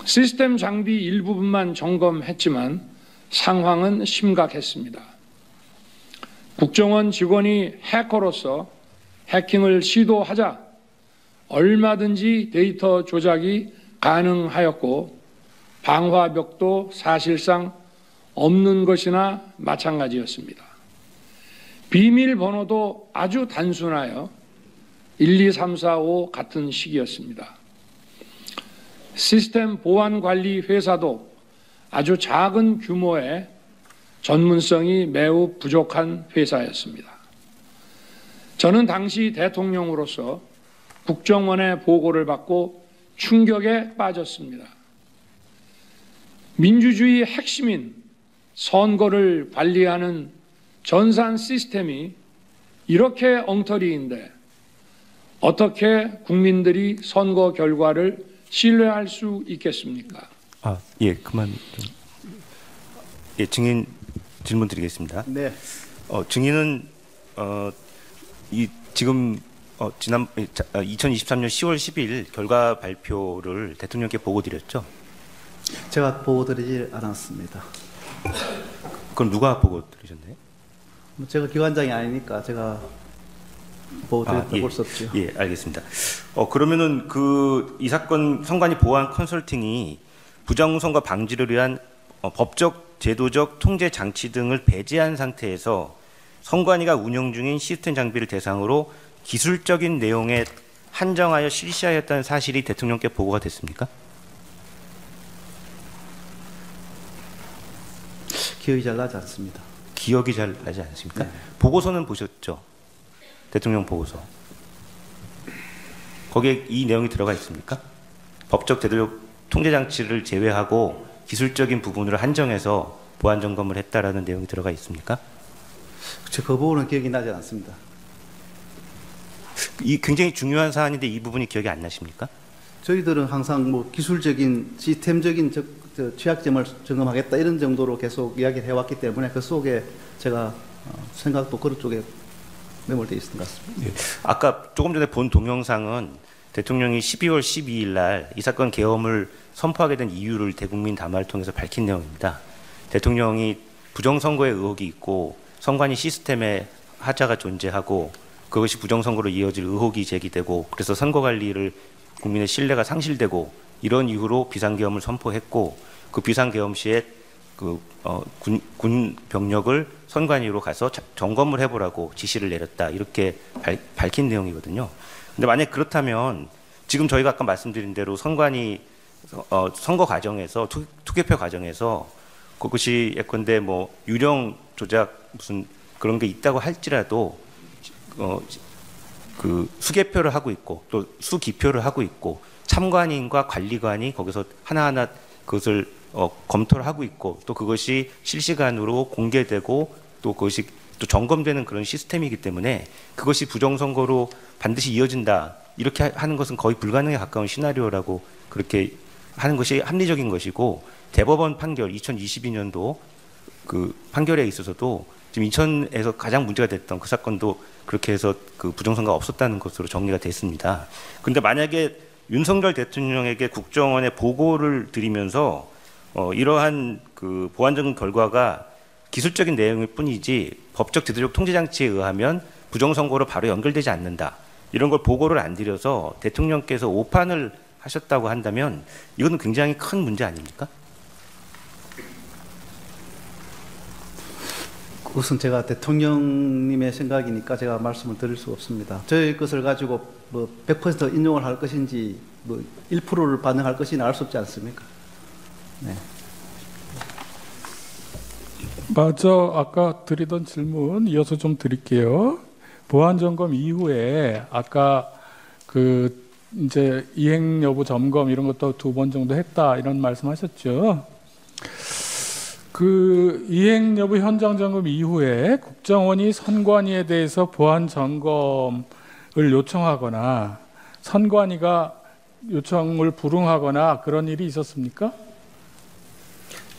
시스템 장비 일부분만 점검했지만 상황은 심각했습니다. 국정원 직원이 해커로서 해킹을 시도하자 얼마든지 데이터 조작이 가능하였고 방화벽도 사실상 없는 것이나 마찬가지였습니다. 비밀번호도 아주 단순하여 1, 2, 3, 4, 5 같은 식이었습니다. 시스템 보안관리 회사도 아주 작은 규모의 전문성이 매우 부족한 회사였습니다. 저는 당시 대통령으로서 국정원의 보고를 받고 충격에 빠졌습니다. 민주주의의 핵심인 선거를 관리하는 전산 시스템이 이렇게 엉터리인데 어떻게 국민들이 선거 결과를 신뢰할 수 있겠습니까? 예, 그만 좀. 예, 증인 질문 드리겠습니다. 네. 증인은 지금 지난 2023년 10월 10일 결과 발표를 대통령께 보고 드렸죠? 제가 보고 드리지 않았습니다. 그럼 누가 보고 드리셨나요? 제가 기관장이 아니니까 제가 보고 드렸다고 볼 수 없죠. 예, 알겠습니다. 그러면은 이 사건 선관위 보안 컨설팅이 부정선거 방지를 위한 법적, 제도적 통제 장치 등을 배제한 상태에서 선관위가 운영 중인 시스템 장비를 대상으로 기술적인 내용에 한정하여 실시하였다는 사실이 대통령께 보고가 됐습니까? 기억이 잘 나지 않습니다. 기억이 잘 나지 않습니까? 네. 보고서는 보셨죠? 대통령 보고서. 거기에 이 내용이 들어가 있습니까? 법적 제도적 통제 장치를 제외하고 기술적인 부분으로 한정해서 보안 점검을 했다라는 내용이 들어가 있습니까? 그 부분은 기억이 나지 않습니다. 이 굉장히 중요한 사안인데 이 부분이 기억이 안 나십니까? 저희들은 항상 뭐 기술적인 시스템적인 취약점을 점검하겠다 이런 정도로 계속 이야기를 해왔기 때문에 그 속에 제가 생각도 그런 쪽에 매몰되어 있는 것 같습니다. 예. 아까 조금 전에 본 동영상은 대통령이 12월 12일 날 이 사건 계엄을 선포하게 된 이유를 대국민 담화를 통해서 밝힌 내용입니다. 대통령이 부정선거의 의혹이 있고 선관위 시스템에 하자가 존재하고 그것이 부정선거로 이어질 의혹이 제기되고 그래서 선거관리를 국민의 신뢰가 상실되고 이런 이유로 비상계엄을 선포했고 그 비상계엄 시에 군 병력을 선관위로 가서 점검을 해보라고 지시를 내렸다 이렇게 밝힌 내용이거든요. 근데 만약 그렇다면 지금 저희가 아까 말씀드린 대로 선관위 선거 과정에서 투개표 과정에서 그것이 예컨대 뭐 유령 조작 무슨 그런 게 있다고 할지라도 그 수개표를 하고 있고 또 수기표를 하고 있고 참관인과 관리관이 거기서 하나하나 그것을 검토를 하고 있고 또 그것이 실시간으로 공개되고 또 그것이 또 점검되는 그런 시스템이기 때문에 그것이 부정선거로 반드시 이어진다 이렇게 하는 것은 거의 불가능에 가까운 시나리오라고 그렇게 하는 것이 합리적인 것이고 대법원 판결 2022년도 그 판결에 있어서도 지금 인천에서 가장 문제가 됐던 그 사건도 그렇게 해서 그 부정선거가 없었다는 것으로 정리가 됐습니다. 그런데 만약에 윤석열 대통령에게 국정원에 보고를 드리면서 이러한 그 보안점 결과가 기술적인 내용일 뿐이지 법적 제도적 통제 장치에 의하면 부정선거로 바로 연결되지 않는다. 이런 걸 보고를 안 드려서 대통령께서 오판을 하셨다고 한다면 이거는 굉장히 큰 문제 아닙니까? 우선 제가 대통령님의 생각이니까 제가 말씀을 드릴 수 없습니다. 저희 것을 가지고 뭐 100% 인용을 할 것인지 뭐 1%를 반영할 것인지 알 수 없지 않습니까? 네. 맞아. 아까 드리던 질문 이어서 좀 드릴게요. 보안 점검 이후에 아까 그 이제 이행 여부 점검 이런 것도 2번 정도 했다 이런 말씀하셨죠. 그 이행 여부 현장 점검 이후에 국정원이 선관위에 대해서 보안 점검을 요청하거나 선관위가 요청을 불응하거나 그런 일이 있었습니까?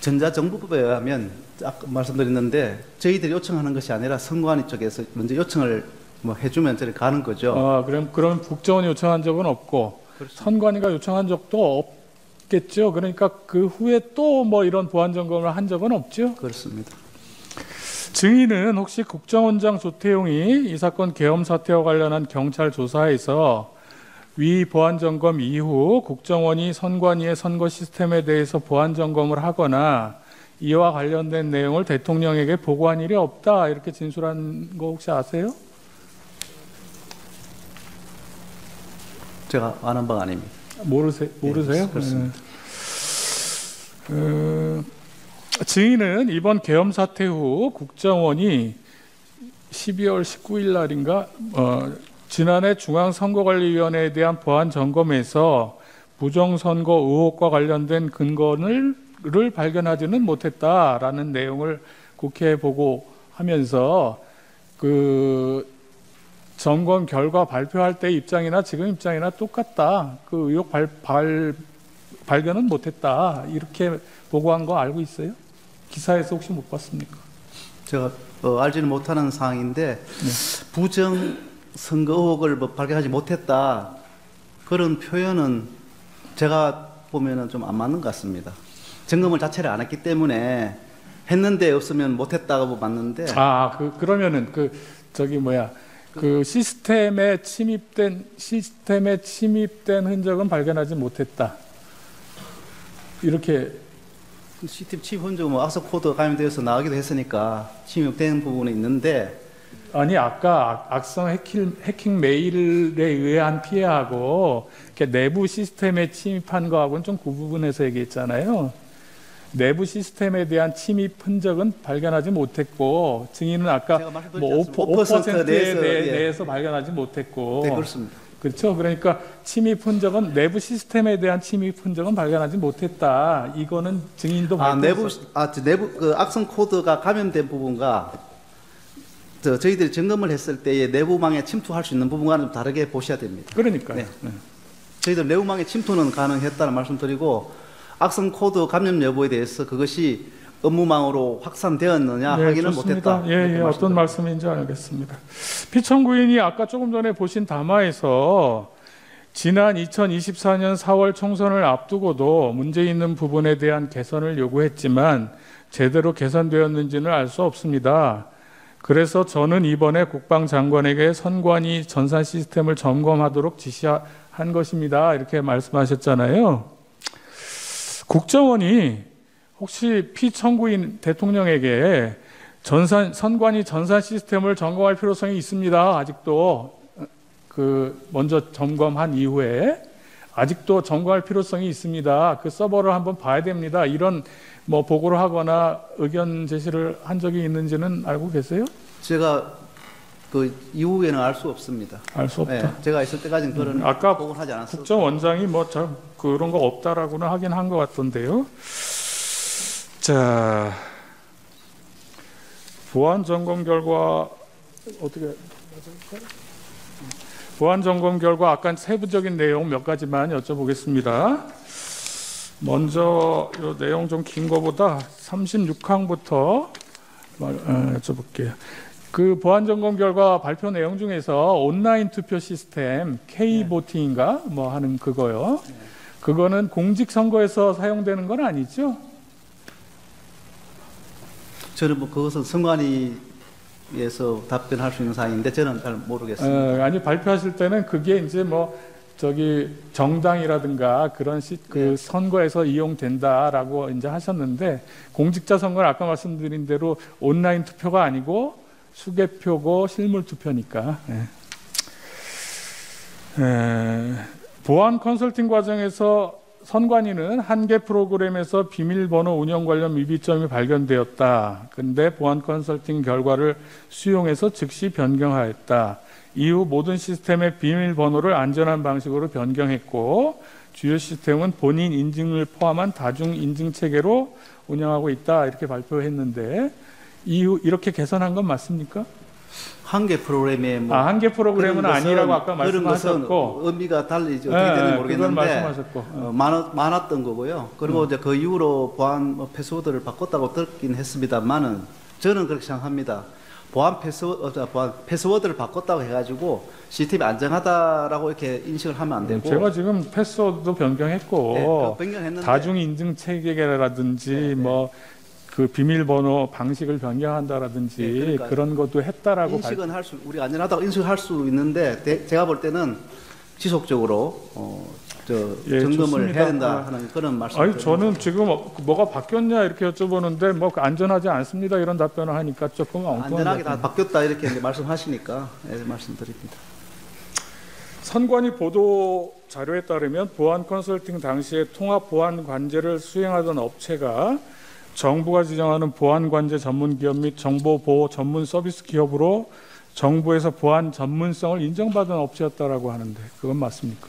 전자정보법에 의하면 아까 말씀드렸는데 저희들이 요청하는 것이 아니라 선관위 쪽에서 먼저 요청을 뭐 해주면 저리 가는 거죠. 그럼 국정원이 요청한 적은 없고 그렇습니다. 선관위가 요청한 적도 없겠죠. 그러니까 그 후에 또 뭐 이런 보안 점검을 한 적은 없죠. 그렇습니다. 증인은 혹시 국정원장 조태용이 이 사건 계엄 사태와 관련한 경찰 조사에서 위 보안 점검 이후 국정원이 선관위의 선거 시스템에 대해서 보안 점검을 하거나 이와 관련된 내용을 대통령에게 보고한 일이 없다 이렇게 진술한 거 혹시 아세요? 제가 아는 바가 아닙니다. 모르세요? 네, 그렇습니다. 증인은 이번 계엄 사태 후 국정원이 12월 19일 날인가 지난해 중앙선거관리위원회에 대한 보안 점검에서 부정선거 의혹과 관련된 근거를 발견하지는 못했다라는 내용을 국회에 보고하면서 그 점검 결과 발표할 때 입장이나 지금 입장이나 똑같다. 그 의혹 발견은 못했다. 이렇게 보고한 거 알고 있어요? 기사에서 혹시 못 봤습니까? 제가 알지는 못하는 사항인데 네. 부정 선거 의혹을 뭐 발견하지 못했다 그런 표현은 제가 보면은 좀 안 맞는 것 같습니다. 점검을 자체를 안 했기 때문에 했는데 없으면 못했다고 맞는데. 그러면은 그 시스템에 침입된 흔적은 발견하지 못했다. 이렇게 시스템 침입 흔적은 뭐 악성 코드가 가미되어서 나가기도 했으니까 침입된 부분이 있는데. 아니 아까 악성 해킹 메일에 의한 피해하고 내부 시스템에 침입한 거하고는 좀 구분해서 얘기했잖아요. 내부 시스템에 대한 침입 흔적은 발견하지 못했고 증인은 아까 뭐 5%에 대해서 발견하지 못했고. 네, 그렇습니다. 그렇죠. 그러니까 침입 흔적은 내부 시스템에 대한 침입 흔적은 발견하지 못했다. 이거는 증인도 내부 그 악성 코드가 감염된 부분과 저희들이 점검을 했을 때의 내부망에 침투할 수 있는 부분과는 좀 다르게 보셔야 됩니다. 그러니까요. 네. 저희들 내부망에 침투는 가능했다는 말씀드리고 악성 코드 감염 여부에 대해서 그것이 업무망으로 확산되었느냐 확인을 못했다. 어떤 말씀인지 알겠습니다. 피청구인이 아까 조금 전에 보신 담화에서 지난 2024년 4월 총선을 앞두고도 문제 있는 부분에 대한 개선을 요구했지만 제대로 개선되었는지는 알 수 없습니다. 그래서 저는 이번에 국방장관에게 선관위 전산 시스템을 점검하도록 지시한 것입니다. 이렇게 말씀하셨잖아요. 국정원이 혹시 피청구인 대통령에게 선관위 전산 시스템을 점검할 필요성이 있습니다. 아직도 먼저 점검한 이후에 아직도 점검할 필요성이 있습니다. 그 서버를 한번 봐야 됩니다. 이런 뭐 보고를 하거나 의견 제시를 한 적이 있는지는 알고 계세요? 제가 그 이후에는 알 수 없습니다. 알 수 없다. 네, 제가 있을 때까지는 그런 아까 보고를 하지 않았어요. 국정원장이 뭐 잘 그런 거 없다라고는 하긴 한 것 같던데요. 자, 보안 점검 결과 보안 점검 결과 아까 세부적인 내용 몇 가지만 여쭤보겠습니다. 먼저 이 내용 좀 긴 거보다 36항부터 여쭤볼게요. 그 보안 점검 결과 발표 내용 중에서 온라인 투표 시스템 K보팅인가 뭐 하는 그거요. 그거는 공직 선거에서 사용되는 건 아니죠? 저는 뭐 그것은 선관위에서 답변할 수 있는 사항인데 저는 잘 모르겠습니다. 아니 발표하실 때는 그게 이제 뭐 저기 정당이라든가 그런 그 선거에서 이용된다라고 이제 하셨는데 공직자 선거는 아까 말씀드린 대로 온라인 투표가 아니고 수개표고 실물 투표니까. 보안 컨설팅 과정에서 선관위는 한 개 프로그램에서 비밀번호 운영 관련 미비점이 발견되었다. 근데 보안 컨설팅 결과를 수용해서 즉시 변경하였다. 이후 모든 시스템의 비밀번호를 안전한 방식으로 변경했고 주요 시스템은 본인 인증을 포함한 다중 인증 체계로 운영하고 있다. 이렇게 발표했는데 이후 이렇게 개선한 건 맞습니까? 한 개 프로그램에 뭐 한 개 프로그램은 아니라고 아까 말씀하셨고 의미가 달리 어떻게 되는지 모르겠는데 많았던 거고요. 그리고 이제 그 이후로 보안 패스워드를 바꿨다고 듣긴 했습니다만은 저는 그렇게 생각합니다. 보안 패스워드를 바꿨다고 해가지고 시스템이 안전하다라고 이렇게 인식을 하면 안 되고 제가 지금 패스워드도 변경했고 변경했는데 다중 인증 체계라든지 뭐 그 비밀번호 방식을 변경한다라든지 그러니까 그런 것도 했다라고 인식은 우리가 안전하다고 인식할 수 있는데 제가 볼 때는 지속적으로 점검을 좋습니다. 해야 된다 하는 그런 말씀을 아니 저는 지금 뭐가 바뀌었냐 이렇게 여쭤보는데 뭐 안전하지 않습니다 이런 답변을 하니까 조금 엉뚱한 안전하게 다 바뀌었다 이렇게 이제 말씀하시니까 말씀드립니다. 선관위 보도 자료에 따르면 보안 컨설팅 당시에 통합 보안 관제를 수행하던 업체가 정부가 지정하는 보안 관제 전문 기업 및 정보 보호 전문 서비스 기업으로 정부에서 보안 전문성을 인정받은 업체였다라고 하는데 그건 맞습니까?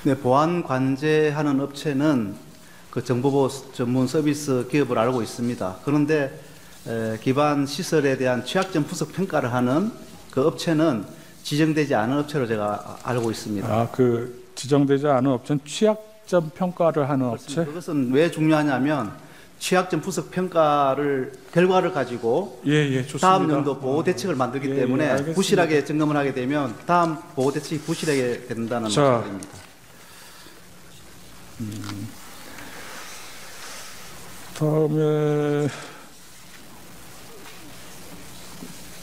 네, 보안 관제하는 업체는 그 정보보호 전문 서비스 기업을 알고 있습니다. 그런데 기반 시설에 대한 취약점 분석 평가를 하는 그 업체는 지정되지 않은 업체로 제가 알고 있습니다. 그 지정되지 않은 업체는 취약점 평가를 하는 그렇습니다. 업체? 그것은 왜 중요하냐면 취약점 분석 평가를 결과를 가지고 좋습니다. 다음 연도 보호 대책을 만들기 때문에 알겠습니다. 부실하게 점검을 하게 되면 다음 보호 대책이 부실하게 된다는 말씀입니다. 다음에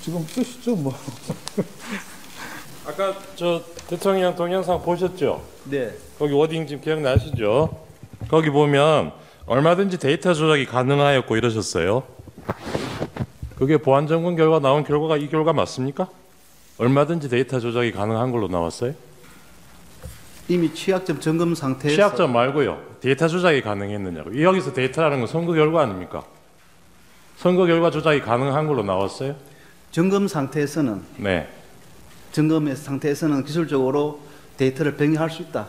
지금 쓰시죠 뭐. 아까 저 대통령 동영상 보셨죠? 네. 거기 워딩 지금 기억나시죠? 거기 보면 얼마든지 데이터 조작이 가능하였고 이러셨어요. 그게 보안 점검 결과 나온 결과가 이 결과 맞습니까? 얼마든지 데이터 조작이 가능한 걸로 나왔어요? 이미 취약점 점검 상태에서 취약점 말고요. 데이터 조작이 가능했느냐고. 여기서 데이터라는 건 선거 결과 아닙니까? 선거 결과 조작이 가능한 걸로 나왔어요? 점검 상태에서는 점검 상태에서는 기술적으로 데이터를 변경할 수 있다.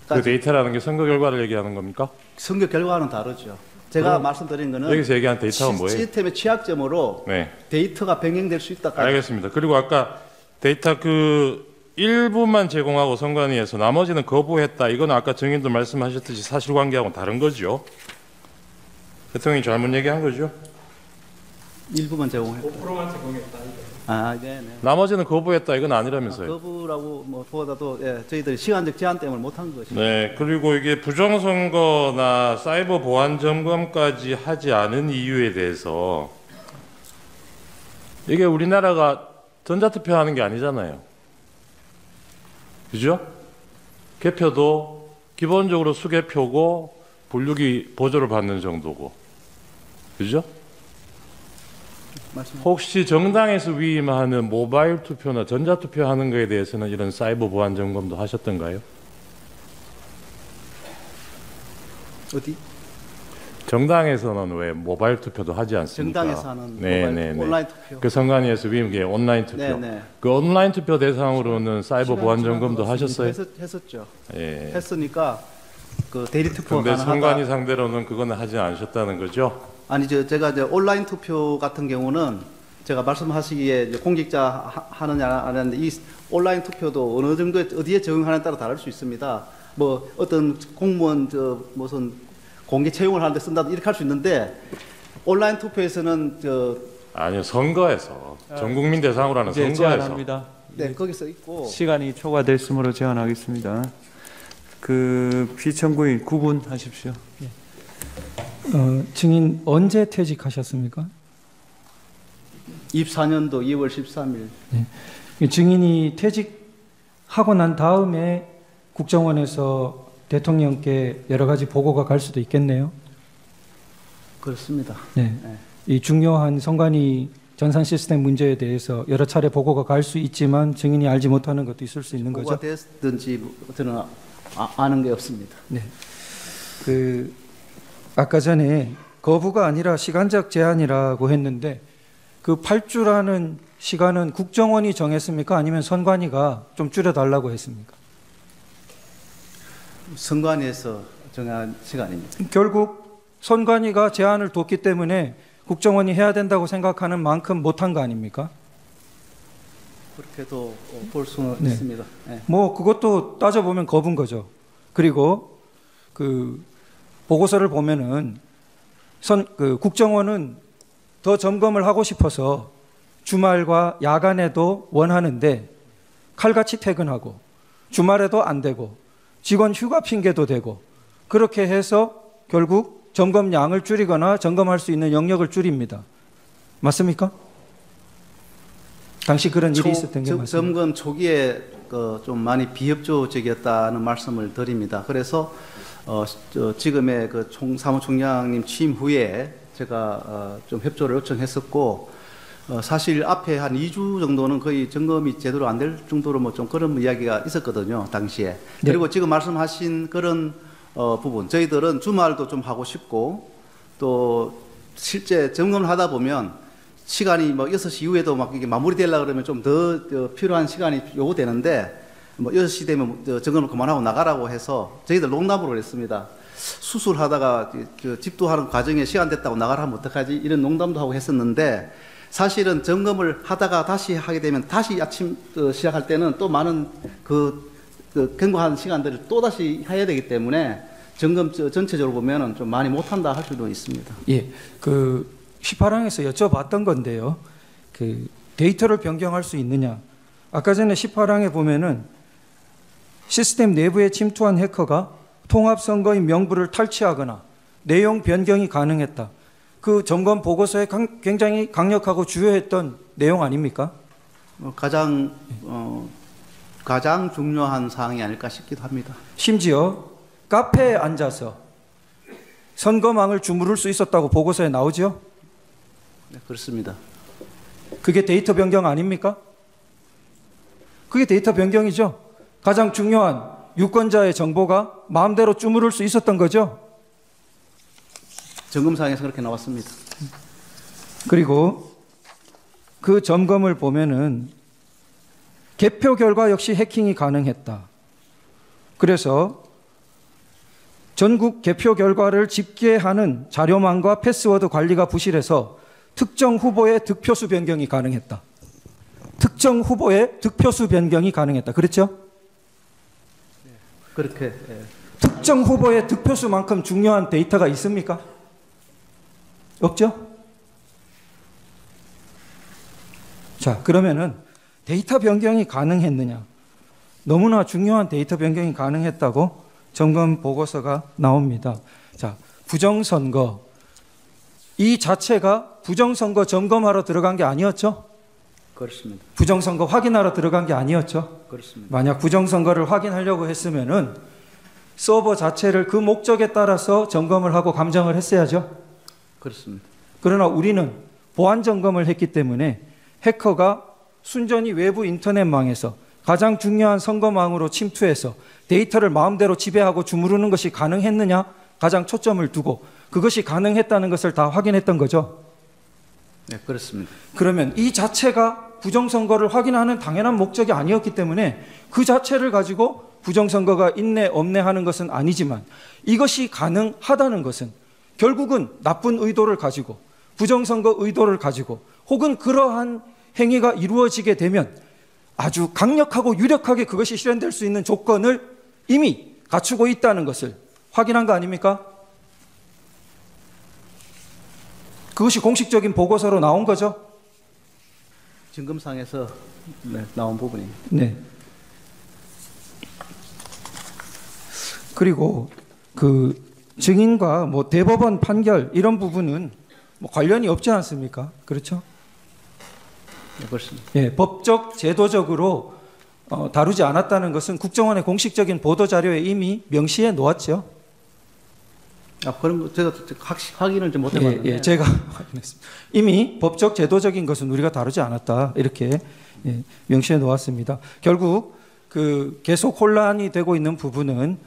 그 데이터라는 게 선거 결과를 얘기하는 겁니까? 선거 결과는 다르죠. 제가 말씀드린 거는 여기서 얘기한 데이터가 뭐예요? 시스템의 취약점으로 데이터가 변경될 수 있다. 알겠습니다. 그리고 아까 데이터 그 일부만 제공하고 선관위에서 나머지는 거부했다. 이건 아까 정인도 말씀하셨듯이 사실관계하고는 다른 거죠. 대통령이 잘못 얘기한 거죠. 일부만 제공했다. 5%만 제공했다. 네네. 나머지는 거부했다. 이건 아니라면서요. 거부라고 뭐 보다도 저희들이 시간적 제한 때문에 못한 것이죠. 네. 그리고 이게 부정선거나 사이버 보안 점검까지 하지 않은 이유에 대해서 이게 우리나라가 전자투표하는 게 아니잖아요. 그죠? 개표도 기본적으로 수개표고 분류기 보조를 받는 정도고. 그죠? 혹시 정당에서 위임하는 모바일 투표나 전자투표 하는 거에 대해서는 이런 사이버 보안 점검도 하셨던가요? 어디? 정당에서는 왜 모바일 투표도 하지 않습니까? 정당에서 하는 모바일, 온라인 투표. 그 선관위에서 위임계 온라인 투표. 네네. 그 온라인 투표 대상으로는 사이버 보안 점검도 하셨어요? 했었죠. 예. 했으니까 그 대리 투표가 근데 가능하다. 선관위 상대로는 그거는 하지 않으셨다는 거죠? 아니죠. 제가 이제 온라인 투표 같은 경우는 제가 말씀하시기에 이제 공직자 하느냐 안 하느냐 이 온라인 투표도 어느 정도 어디에 적용하느냐에 따라 다를 수 있습니다. 뭐 어떤 공무원 무슨 공개 채용을 하는데 쓴다 이렇게 할 수 있는데 온라인 투표에서는 아니요, 선거에서 전 국민 대상으로 하는 이제 선거에서. 제안합니다. 네, 거기서 있고 시간이 초과됐으므로 제안하겠습니다. 그 피청구인 9분 하십시오. 증인 언제 퇴직하셨습니까? 24년도 2월 13일. 네. 증인이 퇴직하고 난 다음에 국정원에서 대통령께 여러 가지 보고가 갈 수도 있겠네요. 그렇습니다. 네. 네. 이 중요한 선관위 전산 시스템 문제에 대해서 여러 차례 보고가 갈 수 있지만 증인이 알지 못하는 것도 있을 수 있는 거죠. 보고가 됐든지 저는 아는 게 없습니다. 네. 그 아까 전에 거부가 아니라 시간적 제한이라고 했는데 그 8주라는 시간은 국정원이 정했습니까? 아니면 선관위가 좀 줄여달라고 했습니까? 선관위에서 정한 시간입니다. 결국 선관위가 제한을 뒀기 때문에 국정원이 해야 된다고 생각하는 만큼 못한 거 아닙니까? 그렇게도 볼 수는 네. 있습니다. 네. 뭐 그것도 따져보면 거부인 거죠. 그리고 그 보고서를 보면은 그 국정원은 더 점검을 하고 싶어서 주말과 야간에도 원하는데 칼같이 퇴근하고 주말에도 안 되고 직원 휴가 핑계도 대고 그렇게 해서 결국 점검량을 줄이거나 점검할 수 있는 영역을 줄입니다. 맞습니까? 당시 그런 일이 있었던 게 맞습니다. 점검 초기에 좀 많이 비협조적이었다는 말씀을 드립니다. 그래서 지금의 그 사무총장님 취임 후에 제가 좀 협조를 요청했었고 사실 앞에 한 2주 정도는 거의 점검이 제대로 안 될 정도로 뭐 좀 그런 이야기가 있었거든요, 당시에. 네. 그리고 지금 말씀하신 그런 부분, 저희들은 주말도 좀 하고 싶고 또 실제 점검을 하다 보면 시간이 뭐 6시 이후에도 막 이게 마무리되려고 그러면 좀 더 필요한 시간이 요구되는데 뭐 6시 되면 점검을 그만하고 나가라고 해서 저희들 농담으로 그랬습니다. 수술하다가 집도 하는 과정에 시간 됐다고 나가라 하면 어떡하지? 이런 농담도 하고 했었는데 사실은 점검을 하다가 다시 하게 되면 다시 아침 시작할 때는 또 많은 경과한 시간들을 또 다시 해야 되기 때문에 점검 전체적으로 보면은 좀 많이 못한다 할 수도 있습니다. 예, 그 18항에서 여쭤봤던 건데요. 그 데이터를 변경할 수 있느냐? 아까 전에 18항에 보면은 시스템 내부에 침투한 해커가 통합선거인 명부를 탈취하거나 내용 변경이 가능했다. 그 점검 보고서에 굉장히 강력하고 주요했던 내용 아닙니까? 가장 중요한 사항이 아닐까 싶기도 합니다. 심지어 카페에 앉아서 선거망을 주무를 수 있었다고 보고서에 나오죠? 네, 그렇습니다. 그게 데이터 변경 아닙니까? 그게 데이터 변경이죠. 가장 중요한 유권자의 정보가 마음대로 주무를 수 있었던 거죠. 점검사항에서 그렇게 나왔습니다. 그리고 그 점검을 보면은 개표 결과 역시 해킹이 가능했다. 그래서 전국 개표 결과를 집계하는 자료망과 패스워드 관리가 부실해서 특정 후보의 득표수 변경이 가능했다. 특정 후보의 득표수 변경이 가능했다. 그렇죠? 그렇게. 예. 특정 후보의 득표수만큼 중요한 데이터가 있습니까? 없죠? 자, 그러면은 데이터 변경이 가능했느냐? 너무나 중요한 데이터 변경이 가능했다고 점검 보고서가 나옵니다. 자, 부정선거. 이 자체가 부정선거 점검하러 들어간 게 아니었죠? 그렇습니다. 부정선거 확인하러 들어간 게 아니었죠? 그렇습니다. 만약 부정선거를 확인하려고 했으면은 서버 자체를 그 목적에 따라서 점검을 하고 감정을 했어야죠? 그렇습니다. 그러나 우리는 보안 점검을 했기 때문에 해커가 순전히 외부 인터넷망에서 가장 중요한 선거망으로 침투해서 데이터를 마음대로 지배하고 주무르는 것이 가능했느냐? 가장 초점을 두고 그것이 가능했다는 것을 다 확인했던 거죠. 네, 그렇습니다. 그러면 이 자체가 부정선거를 확인하는 당연한 목적이 아니었기 때문에 그 자체를 가지고 부정선거가 있네 없네 하는 것은 아니지만 이것이 가능하다는 것은 결국은 나쁜 의도를 가지고 부정선거 의도를 가지고 혹은 그러한 행위가 이루어지게 되면 아주 강력하고 유력하게 그것이 실현될 수 있는 조건을 이미 갖추고 있다는 것을 확인한 거 아닙니까? 그것이 공식적인 보고서로 나온 거죠? 증검상에서 나온 부분입니다. 네. 그리고 그 증인과 뭐 대법원 판결 이런 부분은 뭐 관련이 없지 않습니까? 그렇죠? 네, 그렇습니다. 예, 법적 제도적으로 다루지 않았다는 것은 국정원의 공식적인 보도 자료에 이미 명시해 놓았죠. 그런 거 제가 확인을 좀 못 해봤는데. 예, 제가 확인했습니다. 이미 법적 제도적인 것은 우리가 다루지 않았다 이렇게 명시해 놓았습니다. 결국 그 계속 혼란이 되고 있는 부분은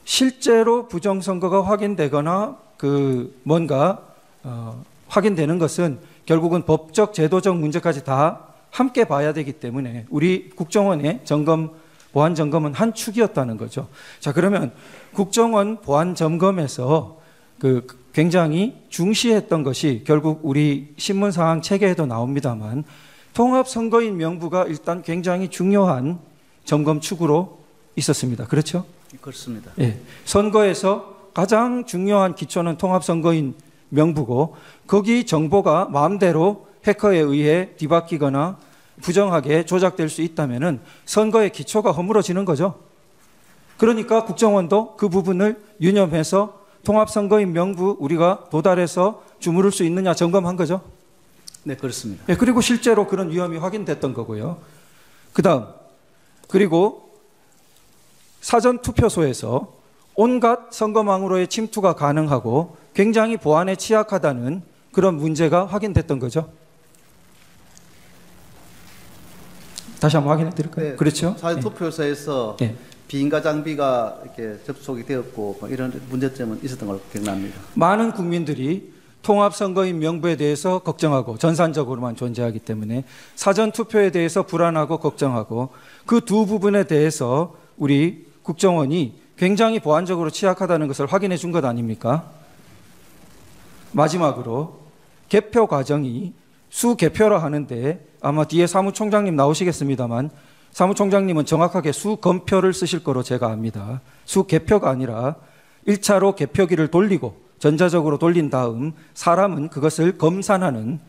실제로 부정선거가 확인되거나 그 뭔가 확인되는 것은 결국은 법적 제도적 문제까지 다 함께 봐야 되기 때문에 우리 국정원의 점검 보안 점검은 한 축이었다는 거죠. 자, 그러면 국정원 보안 점검에서 그 굉장히 중시했던 것이 결국 우리 신문사항 체계에도 나옵니다만 통합선거인 명부가 일단 굉장히 중요한 점검 축으로 있었습니다. 그렇죠? 그렇습니다. 예. 선거에서 가장 중요한 기초는 통합선거인 명부고 거기 정보가 마음대로 해커에 의해 뒤바뀌거나 부정하게 조작될 수 있다면은 선거의 기초가 허물어지는 거죠. 그러니까 국정원도 그 부분을 유념해서 통합선거인 명부 우리가 도달해서 주무를 수 있느냐 점검한 거죠. 네, 그렇습니다. 예, 그리고 실제로 그런 위험이 확인됐던 거고요. 그다음 그리고 사전 투표소에서 온갖 선거망으로의 침투가 가능하고 굉장히 보안에 취약하다는 그런 문제가 확인됐던 거죠. 다시 한번 확인해 드릴까요? 네, 그렇죠? 사전 투표소에서 비인가 장비가 이렇게 접속이 되었고 뭐 이런 문제점은 있었던 걸로 기억납니다. 많은 국민들이 통합선거인 명부에 대해서 걱정하고 전산적으로만 존재하기 때문에 사전 투표에 대해서 불안하고 걱정하고 그 두 부분에 대해서 우리 국정원이 굉장히 보안적으로 취약하다는 것을 확인해 준 것 아닙니까? 마지막으로 개표 과정이 수개표라 하는데 아마 뒤에 사무총장님 나오시겠습니다만 사무총장님은 정확하게 수검표를 쓰실 거로 제가 압니다. 수개표가 아니라 1차로 개표기를 돌리고 전자적으로 돌린 다음 사람은 그것을 검산하는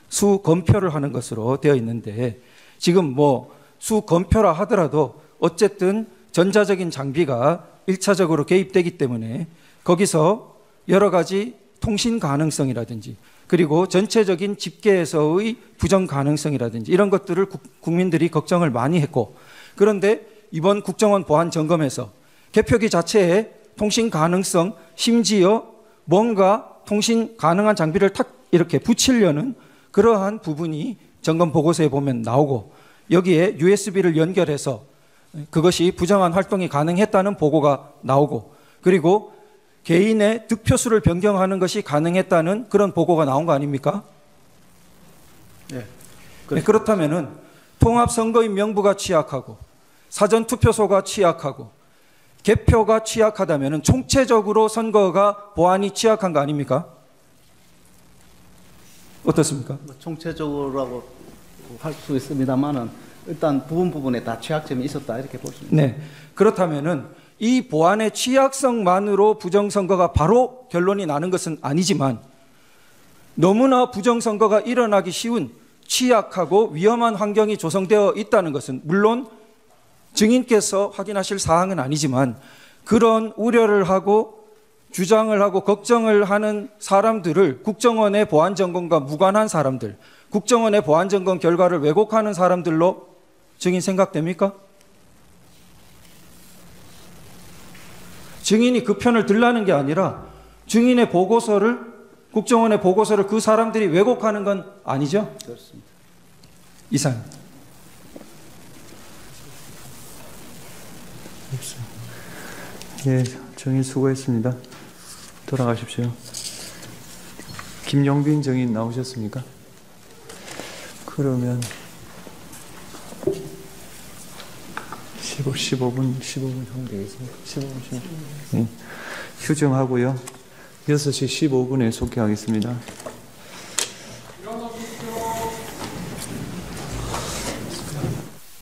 수검표를 하는 것으로 되어 있는데 지금 뭐 수검표라 하더라도 어쨌든 전자적인 장비가 1차적으로 개입되기 때문에 거기서 여러 가지 통신 가능성이라든지 그리고 전체적인 집계에서의 부정 가능성이라든지 이런 것들을 국민들이 걱정을 많이 했고 그런데 이번 국정원 보안 점검에서 개표기 자체에 통신 가능성 심지어 뭔가 통신 가능한 장비를 탁 이렇게 붙이려는 그러한 부분이 점검 보고서에 보면 나오고 여기에 USB를 연결해서 그것이 부정한 활동이 가능했다는 보고가 나오고 그리고 개인의 득표수를 변경하는 것이 가능했다는 그런 보고가 나온 거 아닙니까? 네. 네, 그렇다면은 통합선거인 명부가 취약하고 사전투표소가 취약하고 개표가 취약하다면은 총체적으로 선거가 보안이 취약한 거 아닙니까? 어떻습니까? 총체적으로라고 할 수 있습니다만은 일단 부분에 다 취약점이 있었다 이렇게 볼 수 있습니다. 네. 그렇다면은 이 보안의 취약성만으로 부정선거가 바로 결론이 나는 것은 아니지만 너무나 부정선거가 일어나기 쉬운 취약하고 위험한 환경이 조성되어 있다는 것은 물론 증인께서 확인하실 사항은 아니지만 그런 우려를 하고 주장을 하고 걱정을 하는 사람들을 국정원의 보안점검과 무관한 사람들, 국정원의 보안점검 결과를 왜곡하는 사람들로 증인 생각됩니까? 증인이 그 편을 들라는 게 아니라 증인의 보고서를 국정원의 보고서를 그 사람들이 왜곡하는 건 아니죠? 그렇습니다. 이상. 네, 증인 수고했습니다. 돌아가십시오. 김영빈 증인 나오셨습니까? 그러면 15분 정도 되겠습니다. 15분. 네. 휴정하고요. 6시 15분에 속개하겠습니다.